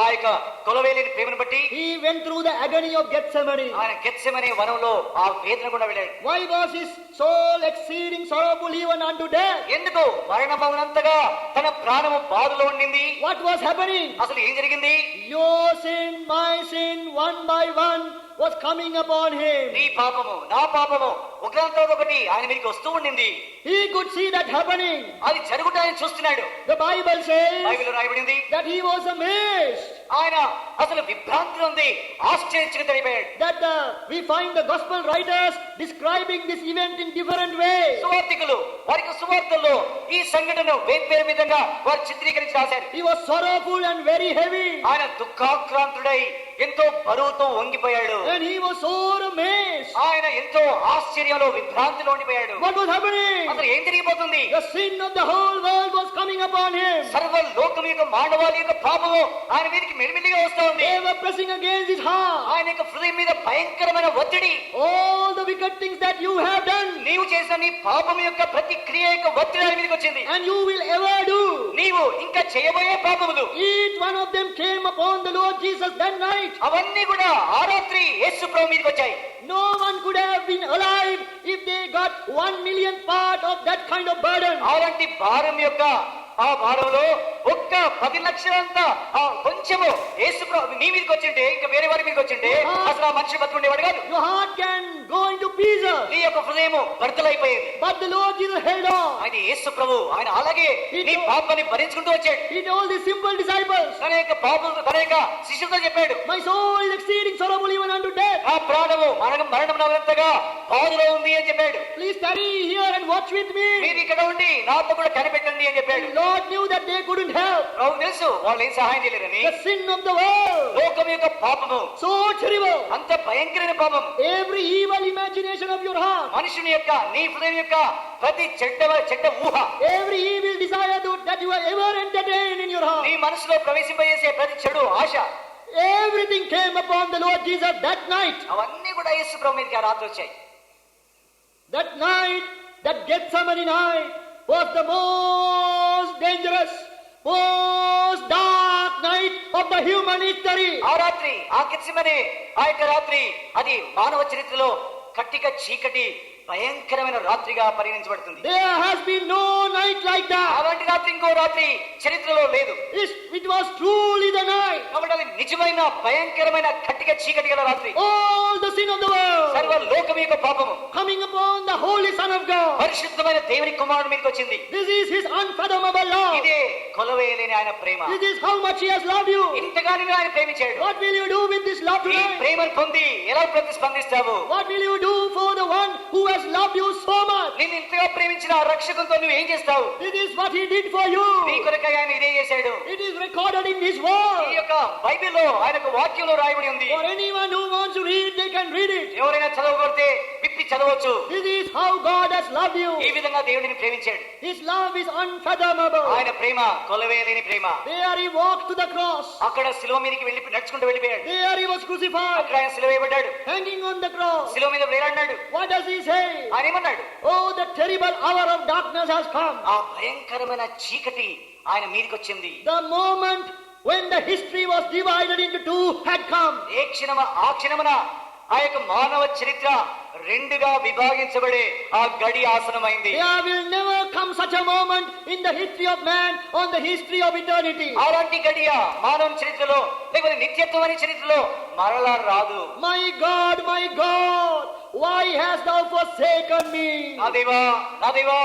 ఆ యొక్క కొలవేలేని ప్రేమను బట్టి he went through the agony of Gethsemane. ఆయన గెత్సెమనే వనంలో ఆ వేదన కూడా వెళ్ళాడు. Why was his soul exceeding sorrowful even unto death. ఎందుకు మరణమవునంతగా తన ప్రాణము బాధలో ఉండింది? What was happening? అసలు ఏం జరిగింది? Your sin, my sin, one by one was coming upon him. నీ పాపము నా పాపము ఒకదాని తర్వాత ఒకటి ఆయన మీదకి వస్తూ ఉండింది. He could see that happening. అది జరుగుట ఆయన చూస్తున్నాడు. The Bible says బైబిల్లో రాయబడింది that he was amazed. ఆయన అసలు విభ్రాంతి ఉంది, ఆశ్చర్యచకితుడైపోయాడు. That we find the gospel writers describing this event in different ways. సువార్తికులు వారికి సువార్తల్లో ఈ సంఘటనను వేర్వేరు విధంగా వారు చిత్రీకరించి రాశారు. He was sorrowful and very heavy. ఆయన దుఃఖాక్రాంతుడై ఎంతో బరువుతో వంగిపోయాడు. And he was so amazed. ఆయన ఎంతో ఆశ్చర్యంలో విభ్రాంతిలో ఉండిపోయాడు. What was happening? అసలు ఏం జరిగిపోతుంది? The sin of the whole world was coming upon him. సర్వ లోకం యొక్క మానవాళి యొక్క పాపము ఆయన మీదకి మెల్లిమెల్లిగా వస్తూ ఉంది. They were pressing against his heart. ఆయన యొక్క హృదయం మీద భయంకరమైన ఒత్తిడి. All the wicked things that you have done నీవు చేసిన నీ పాపం యొక్క ప్రతి క్రియ యొక్క ఒత్తిడి ఆయన మీదకి వచ్చింది. and you will ever do, నీవు ఇంకా చేయబోయే పాపములు each one of them came upon the Lord Jesus that night. అవన్నీ కూడా ఆ రాత్రి యేసు ప్రభు మీదకి వచ్చాయి. No one could have been alive if they got 1 millionth part of that kind of burden. అలాంటి భారం యొక్క ఆ భారంలో ఒక్క 10 లక్షలంత ఆ కొంచెము యేసు ప్రభు నీ మీదకి వచ్చింటే ఇంకా వేరే వారి మీదకి వచ్చింటే అసలు ఆ మనిషి బతుకుండేవాడు కాదు. Your heart can go into pieces. నీ యొక్క హృదయము బర్తలైపోయేది. But the Lord Jesus held on. ఆయన యేసు ప్రభు ఆయన అలాగే నీ పాపాన్ని భరించుకుంటూ వచ్చాడు. He told the simple disciples, తన యొక్క పాపం తన యొక్క శిష్యులతో చెప్పాడు, my soul is exceeding sorrowful even unto death. ఆ ప్రాణము మరణం నవ్వంతగా బాధలో ఉంది అని చెప్పాడు. Please tarry here and watch with me. మీరు ఇక్కడ ఉండి నాతో కూడా కనిపెట్టండి అని చెప్పాడు. The Lord knew that they couldn't help. ప్రభు తెలుసు వాళ్ళు ఏం సహాయం చేయలేరని. The sin of the world, లోకం యొక్క పాపము so terrible. అంత భయంకరమైన పాపం. Every evil imagination of your heart, మనుషుని యొక్క నీ హృదయం యొక్క ప్రతి చెడ్డ ఊహ, every evil desire that you have ever entertained in your heart, నీ మనసులో ప్రవేశింపజేసే ప్రతి చెడు ఆశ, everything came upon the Lord Jesus that night. అవన్నీ కూడా యేసు ప్రభు మీదకి ఆ రాత్రి వచ్చాయి. That night, that Gethsemane night, was the most dangerous, most dark night of the human history. ఆ రాత్రి ఆ గెత్సెమనే ఆ యొక్క రాత్రి అది మానవ చరిత్రలో కట్టిక చీకటి భయంకరమైన రాత్రిగా పరిగణించబడుతుంది. There has been no night like that. అలాంటి రాత్రి ఇంకో రాత్రి చరిత్రలో లేదు. It was truly the night. కాబట్టి అది నిజమైన భయంకరమైన కట్టిక చీకటి గల రాత్రి. All the sin of the world సర్వ లోకం యొక్క పాపము coming upon the Holy Son of God. పరిశుద్ధమైన దేవుని కుమారుడు మీదకి వచ్చింది. This is his unfathomable love. ఇదే కొలవేయలేని ఆయన ప్రేమ. This is how much he has loved you. ఇంతగా నిన్ను ఆయన ప్రేమించాడు. What will you do with this love ఈ tonight? ప్రేమను పొంది ఎలా ప్రతిస్పందిస్తావు? What will you do for the one who has loved you so much? నిన్ను ఇంతగా ప్రేమించిన ఆ రక్షకునితో నువ్వు ఏం చేస్తావు? This is what he did for you. నీ కొరకై ఆయన ఇదే చేశాడు. It is recorded in his ఈ word. యొక్క బైబిల్లో ఆయన యొక్క వాక్యంలో రాయబడి ఉంది. For anyone who wants to read, they can read it. ఎవరైనా చదవగొడితే విప్పి చదవచ్చు. This is how God has loved you. ఈ విధంగా దేవుడిని ప్రేమించాడు. His love is unfathomable. ఆయన ప్రేమ కొలవేయలేని ప్రేమ. There he walked to the cross. అక్కడ శిలువ మీదకి వెళ్ళి నడుచుకుంటూ వెళ్ళిపోయాడు. There he was crucified, అక్కడ ఆయన శిలువ వేయబడ్డాడు. hanging on the cross. శిలువ మీద వేలాడినాడు. What does he say? ఆయన ఏమన్నాడు? Oh, the terrible hour of darkness has come. ఆ భయంకరమైన చీకటి ఆయన మీదకి వచ్చింది. The moment when the history was divided into two had come. ఆ క్షణమున ఆ యొక్క మానవ చరిత్ర రెండుగా విభాగించబడే ఆ గడి ఆసనమైంది. There will never come such a moment in the history of man on the history of eternity. అలాంటి గడియ మానవ చరిత్రలో లేకపోతే నిత్యత్వం అనే చరిత్రలో మరలా రాదు. My God, why hast thou forsaken me? నా దేవా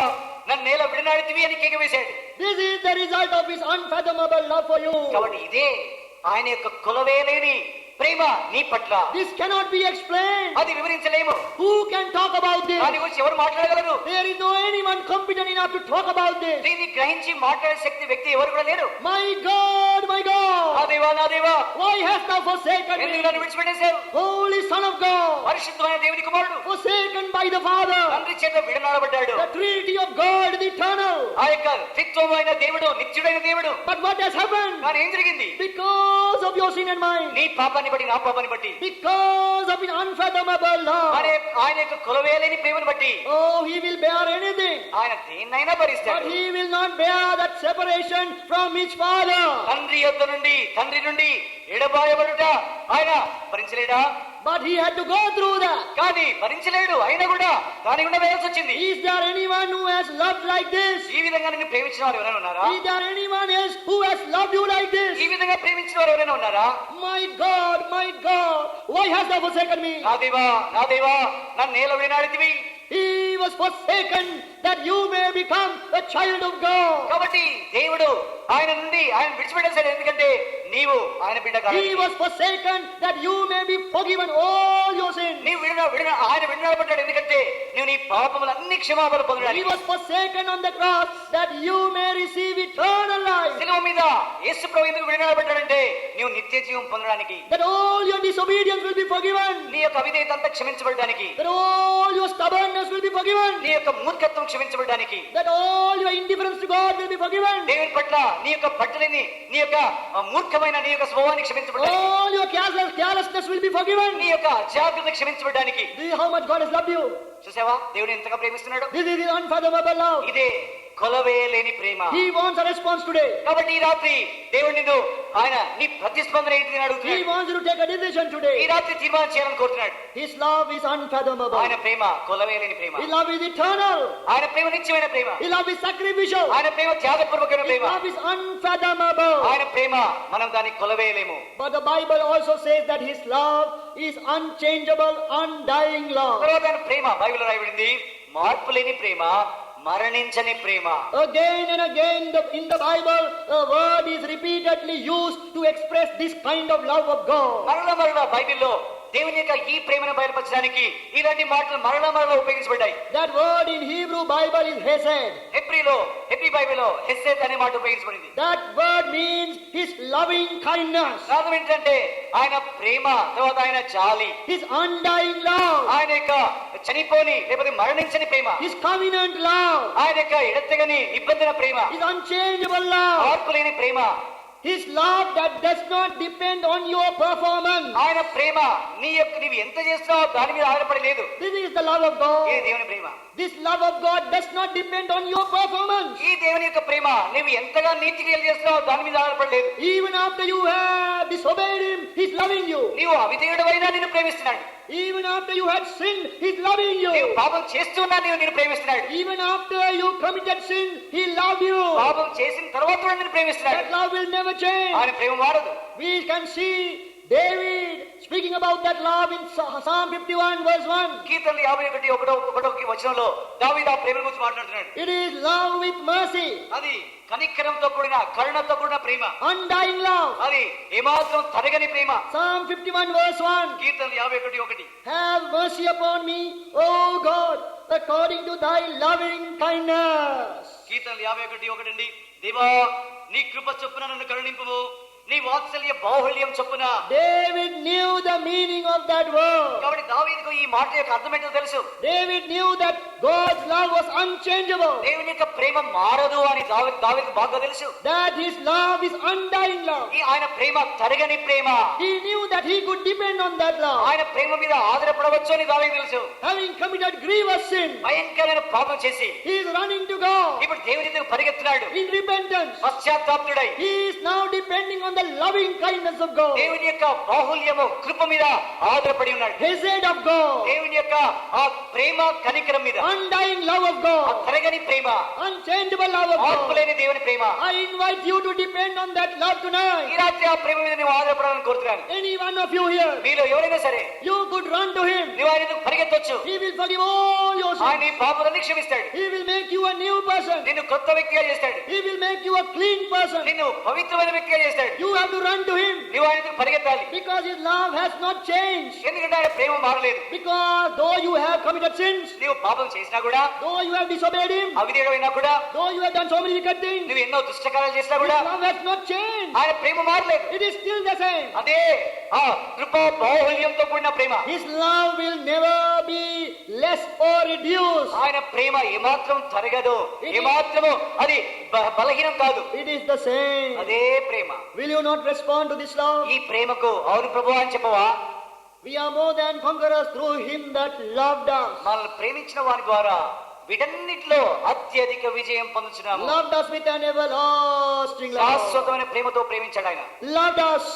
నన్ను నేల విడనాడితివి అని కేక వేశాడు. This is the result of his unfathomable love for you. కాబట్టి ఇదే ఆయన యొక్క కొలవేలేని ప్రేమ నీ పట్ల. This cannot be explained. అది వివరించలేము. Who can talk about this? దాని గురించి ఎవరు మాట్లాడగలరు? There is no anyone competent enough to talk about this. దీన్ని గ్రహించి మాట్లాడే శక్తి వ్యక్తి ఎవరు కూడా లేరు. My God, నా దేవా why hast thou forsaken ఎందుకు me? నన్ను విడిచిపెట్టేశావు? Holy Son of God, పరిశుద్ధమైన దేవుని కుమారుడు forsaken by the Father. తండ్రి చేత విడనాడబడ్డాడు. The Trinity of God is eternal. ఆ యొక్క త్రిత్వమైన దేవుడు నిత్యుడైన దేవుడు. But what has happened? కానీ ఏం జరిగింది? Because of your sin and mine, నీ పాపాన్ని బట్టి నా పాపాన్ని బట్టి, because of his unfathomable love, ఆయన యొక్క కొలవేలేని ప్రేమను బట్టి, oh, he will bear anything. ఆయన దేన్నైనా But భరిస్తాడు. he will not bear that separation from his Father. తండ్రి యొద్ద నుండి తండ్రి నుండి ఎడబాయబడుట ఆయన భరించలేడా? But he had to go through that. కానీ భరించలేడు, అయినా కూడా దాని గుండా వేయాల్సి వచ్చింది. Is there anyone who has loved like this? ఈ విధంగా నిన్ను ప్రేమించిన వారు ఎవరైనా ఉన్నారా? Is there anyone else who has loved you like this? ఈ విధంగా ప్రేమించిన వారు ఎవరైనా ఉన్నారా? My God, why hast thou forsaken me? నా దేవా, నా దేవా, నన్ను నేల వినాడితివి. He was forsaken that you may become a child of God. కాబట్టి దేవుడు ఆయన నుండి ఆయన విడిచిపెట్టేశాడు, ఎందుకంటే నీవు ఆయన బిడ్డ కాదు. He was forsaken that you may be forgiven all your sins. నీవు ఆయన విడుదలపడ్డాడు, ఎందుకంటే నీవు నీ పాపములన్నీ క్షమాపణ పొందడానికి. He was forsaken on the cross that you may receive eternal life. శిలువ మీద యేసు ప్రభువు ఎందుకు విడుదలపడ్డాడంటే నీవు నిత్య జీవం పొందడానికి. That all your disobedience will be forgiven. నీ యొక్క అవిధేయత అంతా క్షమించబడడానికి. That all your stubbornness will be forgiven. నీ యొక్క మూర్ఖత్వం క్షమించబడడానికి. That all your indifference to God will be forgiven. దేవుని పట్ల నీ యొక్క పట్టులేని, నీ యొక్క మూర్ఖమైన నీ యొక్క స్వభావాన్ని క్షమించబడడానికి. All your carelessness will be forgiven. నీ యొక్క అజాగ్రత్త క్షమించబడడానికి. See how much God has loved you. చూసావా దేవుడు ఎంతగా ప్రేమిస్తున్నాడు? This is unfathomable love. ఇదే కొలవేయలేని ప్రేమ. He wants a response today. కాబట్టి ఈ రాత్రి దేవుడు నిన్ను ఆయన నీ ప్రతిస్పందన ఏంటిది అని He అడుగుతున్నాడు. wants you to take a decision today. ఈ రాత్రి తీర్మానం చేయాలని కోరుతున్నాడు. His love is unfathomable. ఆయన ప్రేమ కొలవేయలేని ప్రేమ. His love is eternal. ఆయన ప్రేమ నిత్యమైన ప్రేమ. His love is sacrificial. ఆయన ప్రేమ త్యాగపూర్వకమైన His Prema. love is unfathomable. ఆయన ప్రేమ మనం దాన్ని కొలవేయలేము. But the Bible also says that His love is unchangeable, undying love. తర్వాత ఆయన ప్రేమ బైబిల్లో రాయబడింది మార్పు లేని ప్రేమ, మరణించని ప్రేమ. Again and again in the Bible, a word is repeatedly used to express this kind of love of God. మరలా బైబిల్లో దేవుని యొక్క ఈ ప్రేమను బయలుపరచడానికి ఇలాంటి మాటలు మరలా ఉపయోగించబడ్డాయి. That word in Hebrew Bible is hesed. Hebrew బైబిల్లో హెసెద్ అనే మాట ఉపయోగించబడింది. That word means His loving kindness. అర్థం ఏంటంటే ఆయన ప్రేమ, తర్వాత ఆయన జాలి, His undying love. ఆయన యొక్క చనిపోని లేకపోతే మరణించని ప్రేమ, His covenant love. ఆయన యొక్క ఎడతెగని నిబంధన ప్రేమ, His unchangeable love. మార్పు లేని ప్రేమ, His love that does not depend on your performance. ఆయన ప్రేమ నీవు ఎంత చేస్తున్నావో దాని మీద ఆధారపడి లేదు. This is the love of God. ఇది దేవుని ప్రేమ. This love of God does not depend on your performance. ఈ దేవుని యొక్క ప్రేమ నీవు ఎంతగా నీతిగా చేస్తున్నావో దాని మీద ఆధారపడి లేదు. Even after you have disobeyed Him, He's loving you. నీవు అవిధేయుడవైనా నిన్ను ప్రేమిస్తున్నాడు. Even after you had sinned, He's loving you. నీవు పాపం చేస్తున్నా నిన్ను ప్రేమిస్తున్నాడు. Even after you committed sin, He loved you. పాపం చేసిన తర్వాత కూడా నిన్ను ప్రేమిస్తున్నాడు. That love will never change. ఆయన ప్రేమ మారదు. We can see David speaking about that love in Psalm 51 verse 1. కీర్తనలు 51:1 వచనంలో దావీదు ఆ ప్రేమ గురించి మాట్లాడుతున్నాడు. It is love with mercy. అది కనికరంతో కూడిన, కరుణతో కూడిన ప్రేమ. Undying love. అది ఏమాత్రం తరగని ప్రేమ. Psalm 51 verse 1. కీర్తనలు 51:1. Have mercy upon me, O God, according to thy loving kindness. కీర్తనలు 51:1 అండి. దేవా నీ కృప చొప్పున నన్ను కరుణింపుము, నీ వాత్సల్య బాహుళ్యం చొప్పున. David knew the meaning of that word. కాబట్టి దావీదుకు ఈ మాట యొక్క అర్థం ఏంటో తెలుసు. David knew that God's love was unchangeable. దేవుని యొక్క ప్రేమ మారదు అని దావీదుకు బాగా తెలుసు. That His love is undying love. ఆయన ప్రేమ తరగని ప్రేమ. He knew that he could depend on that love. ఆయన ప్రేమ మీద ఆధారపడవచ్చు అని దావీదు తెలుసు. Having committed grievous sin, భయంకరమైన పాపం చేసి he is running to God. ఇప్పుడు దేవుని దగ్గర పరిగెత్తున్నాడు In repentance, పశ్చాత్తాపతుడై. he is now depending on the loving kindness of God. దేవుని యొక్క బాహుళ్యము, కృప మీద ఆధారపడి ఉన్నాడు. Hesed of God. దేవుని యొక్క ఆ ప్రేమ కనికరం మీద, Undying love of ఆ God. తరగని ప్రేమ, Unchangeable love of మార్పు God. లేని దేవుని ప్రేమ. I invite you to depend on that love ఈ tonight. రాత్రి ఆ ప్రేమ మీద నువ్వు ఆధారపడాలని కోరుతున్నాను. Any one of you here, మీలో ఎవరైనా సరే you could run to Him. నువ్వు ఆయనకు పరిగెత్తొచ్చు. He will forgive all your ఆయన sins. నీ పాపలన్నీ క్షమిస్తాడు. He will make you a new person. నిన్ను కొత్త వ్యక్తిగా చేస్తాడు. He will make you a clean person. నిన్ను పవిత్రమైన వ్యక్తిగా చేస్తాడు. You have to run to Him నువ్వు ఆయనకు పరిగెత్తాలి. because His love has not changed. ఎందుకంటే ఆయన ప్రేమ మారలేదు. Because though you have committed sins, నీవు పాపం చేసినా కూడా, though you have disobeyed Him, అవిధేయుడైనా కూడా, though you have done so many wicked things, నువ్వు ఎన్నో దుష్టకార్యాలు చేసినా His కూడా love has not changed. ఆయన ప్రేమ మారలేదు. It is still the same. అదే ఆ కృపా బాహుళ్యంతో కూడిన ప్రేమ. His love will never be less or reduced. ఆయన ప్రేమ ఏమాత్రం తరగదు, ఏమాత్రము అది బలహీనం కాదు. It is the same. అదే ప్రేమ. Will you not respond to this love? ఈ ప్రేమకు అవును ప్రభువా అని చెప్పవా? We are more than conquerors through Him that loved us. మనల్ని ప్రేమించిన వారి ద్వారా వీటన్నిటిలో అత్యధిక విజయం పొందుచున్నాము. Loved us with an everlasting love. శాశ్వతమైన ప్రేమతో ప్రేమించాడు ఆయన. Loved us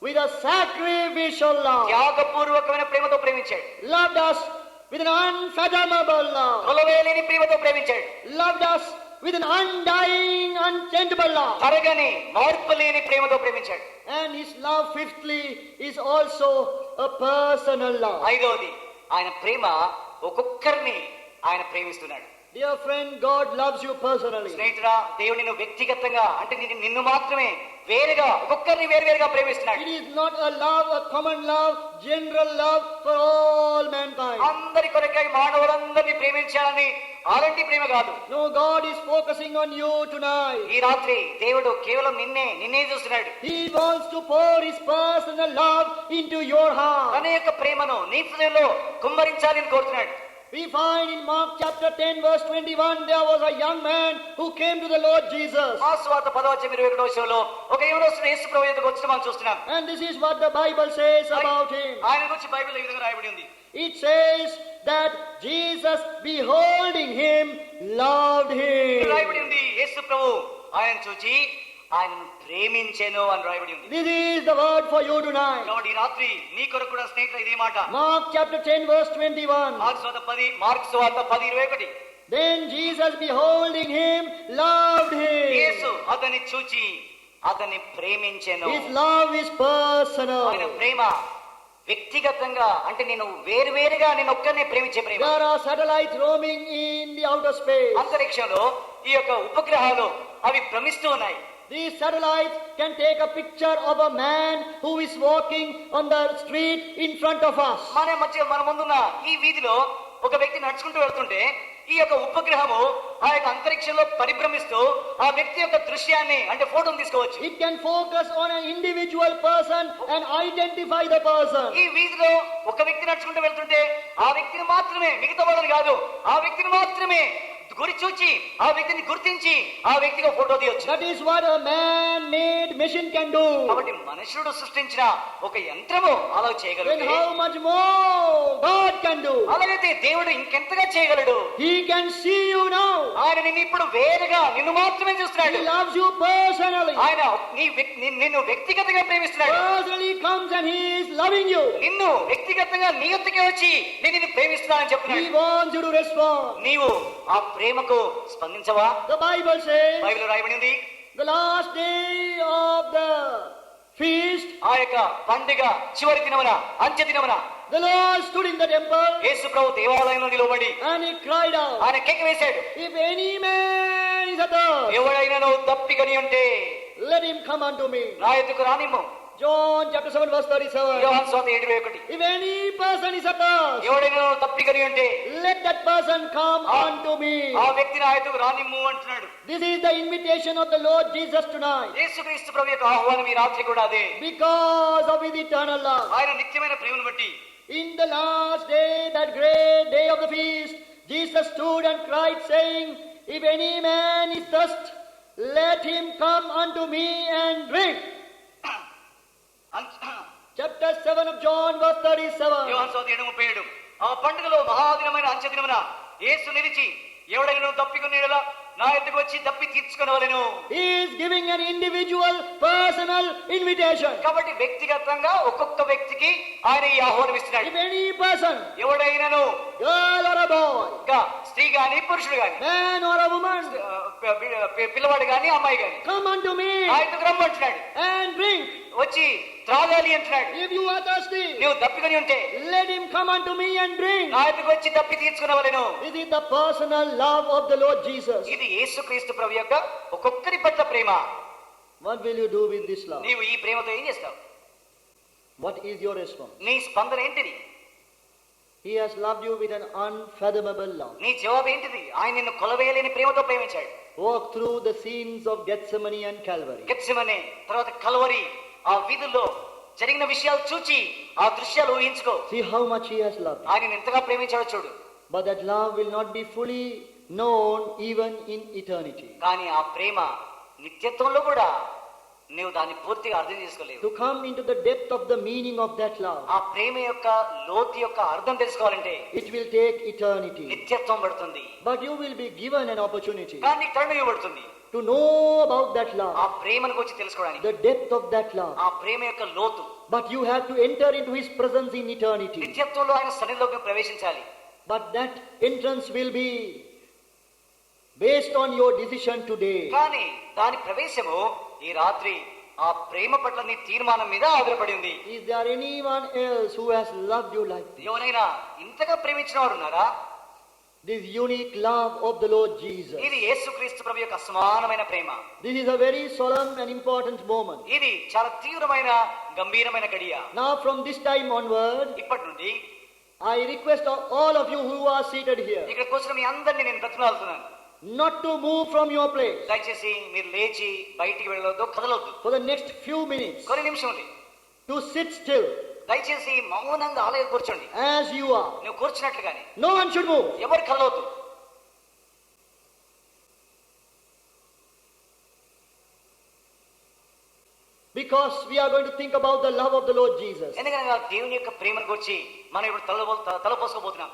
with a sacrificial love. త్యాగపూర్వకమైన ప్రేమతో ప్రేమించాడు. Loved us with an unfathomable love. కొలవేలేని ప్రేమతో ప్రేమించాడు. Loved us with an undying, unchangeable love. తరగని మార్పు లేని ప్రేమతో ప్రేమించాడు. And his love, fifthly, is also a personal love. ఐదవది, ఆయన ప్రేమ ఒక్కొక్కరిని ఆయన ప్రేమిస్తున్నాడు. Dear friend, God loves you personally. స్నేహితుడా, దేవుడు నిన్ను వ్యక్తిగతంగా అంటే నిన్ను మాత్రమే వేరుగా ఒక్కొక్కరిని వేరువేరుగా ప్రేమిస్తున్నాడు. It is not a love, a common love, general love for all mankind. అందరి కొరకై మానవులందరినీ ప్రేమించాలని అలాంటి ప్రేమ కాదు. No, God is focusing on you tonight. ఈ రాత్రి దేవుడు కేవలం నిన్నే చూస్తున్నాడు. He wants to pour his personal love into your heart. తన యొక్క ప్రేమను నీ హృదయంలో కుమ్మరించాలని కోరుతున్నాడు. We find in Mark chapter 10 verse 21 there was a young man who came to the Lord Jesus. Mark సువార్త 10:21 ఒక యవనస్తుడు యేసు ప్రభువు యొద్దకు వచ్చి మనం చూస్తున్నాం. And this is what the Bible says about him. ఆయన గురించి బైబిల్లో ఈ విధంగా రాయబడి ఉంది. It says that Jesus, beholding him, loved him. రాయబడి ఉంది, యేసు ప్రభువు ఆయన చూచి ఆయనను ప్రేమించెను అని రాయబడి ఉంది. This is the word for you tonight. కాబట్టి ఈ రాత్రి నీ కొరకు కూడా స్నేహితులు ఇదే మాట. Mark chapter 10 verse 21. మార్కు సువార్త 10:21. Then Jesus, beholding him, loved him. యేసు అతన్ని చూచి అతన్ని ప్రేమించెను. His love is personal. ఆయన ప్రేమ వ్యక్తిగతంగా అంటే నేను వేరువేరుగా నేను ఒక్కరినే ప్రేమించే ప్రేమ. There are satellites roaming in the outer space. అంతరిక్షంలో ఈ యొక్క ఉపగ్రహాలు అవి భ్రమిస్తూ ఉన్నాయి. These satellites can take a picture of a man who is walking on the street in front of us. మన ముందున్న ఈ వీధిలో ఒక వ్యక్తి నడుచుకుంటూ వెళ్తుంటే ఈ యొక్క ఉపగ్రహము ఆ యొక్క అంతరిక్షంలో పరిభ్రమిస్తూ ఆ వ్యక్తి యొక్క దృశ్యాన్ని అంటే ఫోటోను తీసుకోవచ్చు. It can focus on an individual person and identify the person. ఈ వీధిలో ఒక వ్యక్తి నడుచుకుంటూ వెళ్తుంటే ఆ వ్యక్తిని మాత్రమే, మిగతా వాళ్ళని కాదు, ఆ వ్యక్తిని మాత్రమే గురి చూచి ఆ వ్యక్తిని గుర్తించి ఆ వ్యక్తికి ఫోటో తీయొచ్చు. That is what a man-made machine can do. కాబట్టి మనుషుడు సృష్టించిన ఒక యంత్రము అలా Then చేయగలడు. how much more God can do? అలాగైతే దేవుడు ఇంకెంతగా చేయగలడు? He can see you now. ఆయన నిన్ను ఇప్పుడు వేరుగా నిన్ను మాత్రమే చూస్తున్నాడు. He loves you personally. ఆయన నిన్ను వ్యక్తిగతంగా ప్రేమిస్తున్నాడు. Personally comes and he is loving you. నిన్ను వ్యక్తిగతంగా నీ యొద్దకే వచ్చి నేను నిన్ను ప్రేమిస్తున్నానని He చెప్తున్నాడు. wants you to respond. నీవు ఆ ప్రేమకు స్పందించవా? The Bible says బైబిల్లో రాయబడి ఉంది, the last day of the feast, ఆ యొక్క పండుగ చివరి దినమున అంత్య దినమున the Lord stood in the temple యేసు ప్రభు దేవాలయంలో నిలబడి and he cried out, ఆయన కేక వేశాడు, if any man is athirst, ఎవడైనా దప్పికని ఉంటే let him come unto me. నా యొద్దకు రానిమ్ము. John chapter 7 verse 37. యోహాను సువార్త 7:21. If any person is athirst, ఎవడైనా తప్పికని ఉంటే let that person come unto me. ఆ వ్యక్తిని నా యొద్దకు రానిమ్ము అంటున్నాడు. This is the invitation of the Lord Jesus tonight. యేసుక్రీస్తు ప్రభు యొక్క ఆహ్వానం ఈ రాత్రి కూడా అదే. Because of his eternal love. ఆయన నిత్యమైన ప్రేమను బట్టి In the last day, that great day of the feast, Jesus stood and cried, saying, if any man is thirst, let him come unto me and drink. Chapter 7 of John verse 37. యోహాను సువార్త 7:37. ఆ పండుగలో మహాదినమైన అంత్య దినమున యేసు నిలిచి ఎవడైనా తప్పికొనేలా నా యొద్దకు వచ్చి తప్పి తీర్చుకొనవలెను. He is giving an individual personal invitation. కాబట్టి వ్యక్తిగతంగా ఒక్కొక్క వ్యక్తికి ఆయన ఈ ఆహ్వానం ఇస్తున్నాడు. If any person, ఎవడైనాను girl or a boy, స్త్రీ గాని పురుషుడు గాని man or a woman, పిల్లవాడు గాని అమ్మాయి గాని come unto me నా యొద్దకు రమ్మంటున్నాడు. and drink. వచ్చి త్రాగాలి అంటున్నాడు. If you are thirsty, నువ్వు దప్పికొని ఉంటే let him come unto me and drink. నా యొద్దకు వచ్చి దప్పి తీర్చుకునవలెను. This is the personal love of the Lord Jesus. ఇది యేసుక్రీస్తు ప్రభు యొక్క ఒక్కొక్కరి పట్ల ప్రేమ. What will you do with this love? నీవు ఈ ప్రేమతో ఏం చేస్తావు? What is your response? నీ స్పందన ఏంటిది? He has loved you with an unfathomable love. నీ జవాబు ఏంటిది? ఆయన నిన్ను కొలవేయలేని ప్రేమతో ప్రేమించాడు. Walk through the scenes of Gethsemane and Calvary. Gethsemane తర్వాత కల్వరి ఆ వీధుల్లో జరిగిన విషయాలు చూచి ఆ దృశ్యాలు ఊహించుకో. See how much he has loved you. ఆయన ఎంతగా ప్రేమించాడో చూడు. But that love will not be fully known even in eternity. కానీ ఆ ప్రేమ నిత్యత్వంలో కూడా నువ్వు దాన్ని పూర్తిగా అర్థం చేసుకోలేవు. To come into the depth of the meaning of that love, ఆ ప్రేమ యొక్క లోతు యొక్క అర్థం తెలుసుకోవాలంటే it will take eternity. నిత్యత్వం పడుతుంది. But you will be given an opportunity కానీ నీకు టైం ఇవ్వబడుతుంది to know about that ఆ love, ప్రేమను గురించి తెలుసుకోవడానికి, the depth of that love. ఆ ప్రేమ యొక్క లోతు. But you have to enter into His presence in eternity. నిత్యత్వంలో ఆయన సన్నిధిలోకి ప్రవేశించాలి. But that entrance will be based on your decision today. కానీ దాని ప్రవేశము ఈ రాత్రి ఆ ప్రేమ పట్ల నీ తీర్మానం మీద ఆధారపడి ఉంది. Is there anyone else who has loved you like this? ఎవరైనా ఇంతగా ప్రేమించిన వారు ఉన్నారా? This unique love of the Lord Jesus. ఇది యేసుక్రీస్తు ప్రభు యొక్క అసమానమైన ప్రేమ. This is a very solemn and important moment. ఇది చాలా తీవ్రమైన గంభీరమైన గడియ. Now from this time onward, ఇప్పటి నుండి I request of all of you who are seated here ఇక్కడికి వచ్చిన మీ అందరినీ నేను బ్రతిమాలుతున్నాను, not to move from your place దయచేసి మీరు లేచి బయటికి వెళ్ళవద్దు, కదలొద్దు. for the next few minutes, కొన్ని నిమిషములు to sit still దయచేసి మౌనంగా ఆలయం కూర్చోండి. as you are. నువ్వు కూర్చున్నట్లుగానే No one should move. ఎవరు కదలవద్దు. Because we are going to think about the love of the Lord Jesus. ఎందుకనగా దేవుని యొక్క ప్రేమను గురించి మనం ఇప్పుడు తలపోసుకోబోతున్నాం.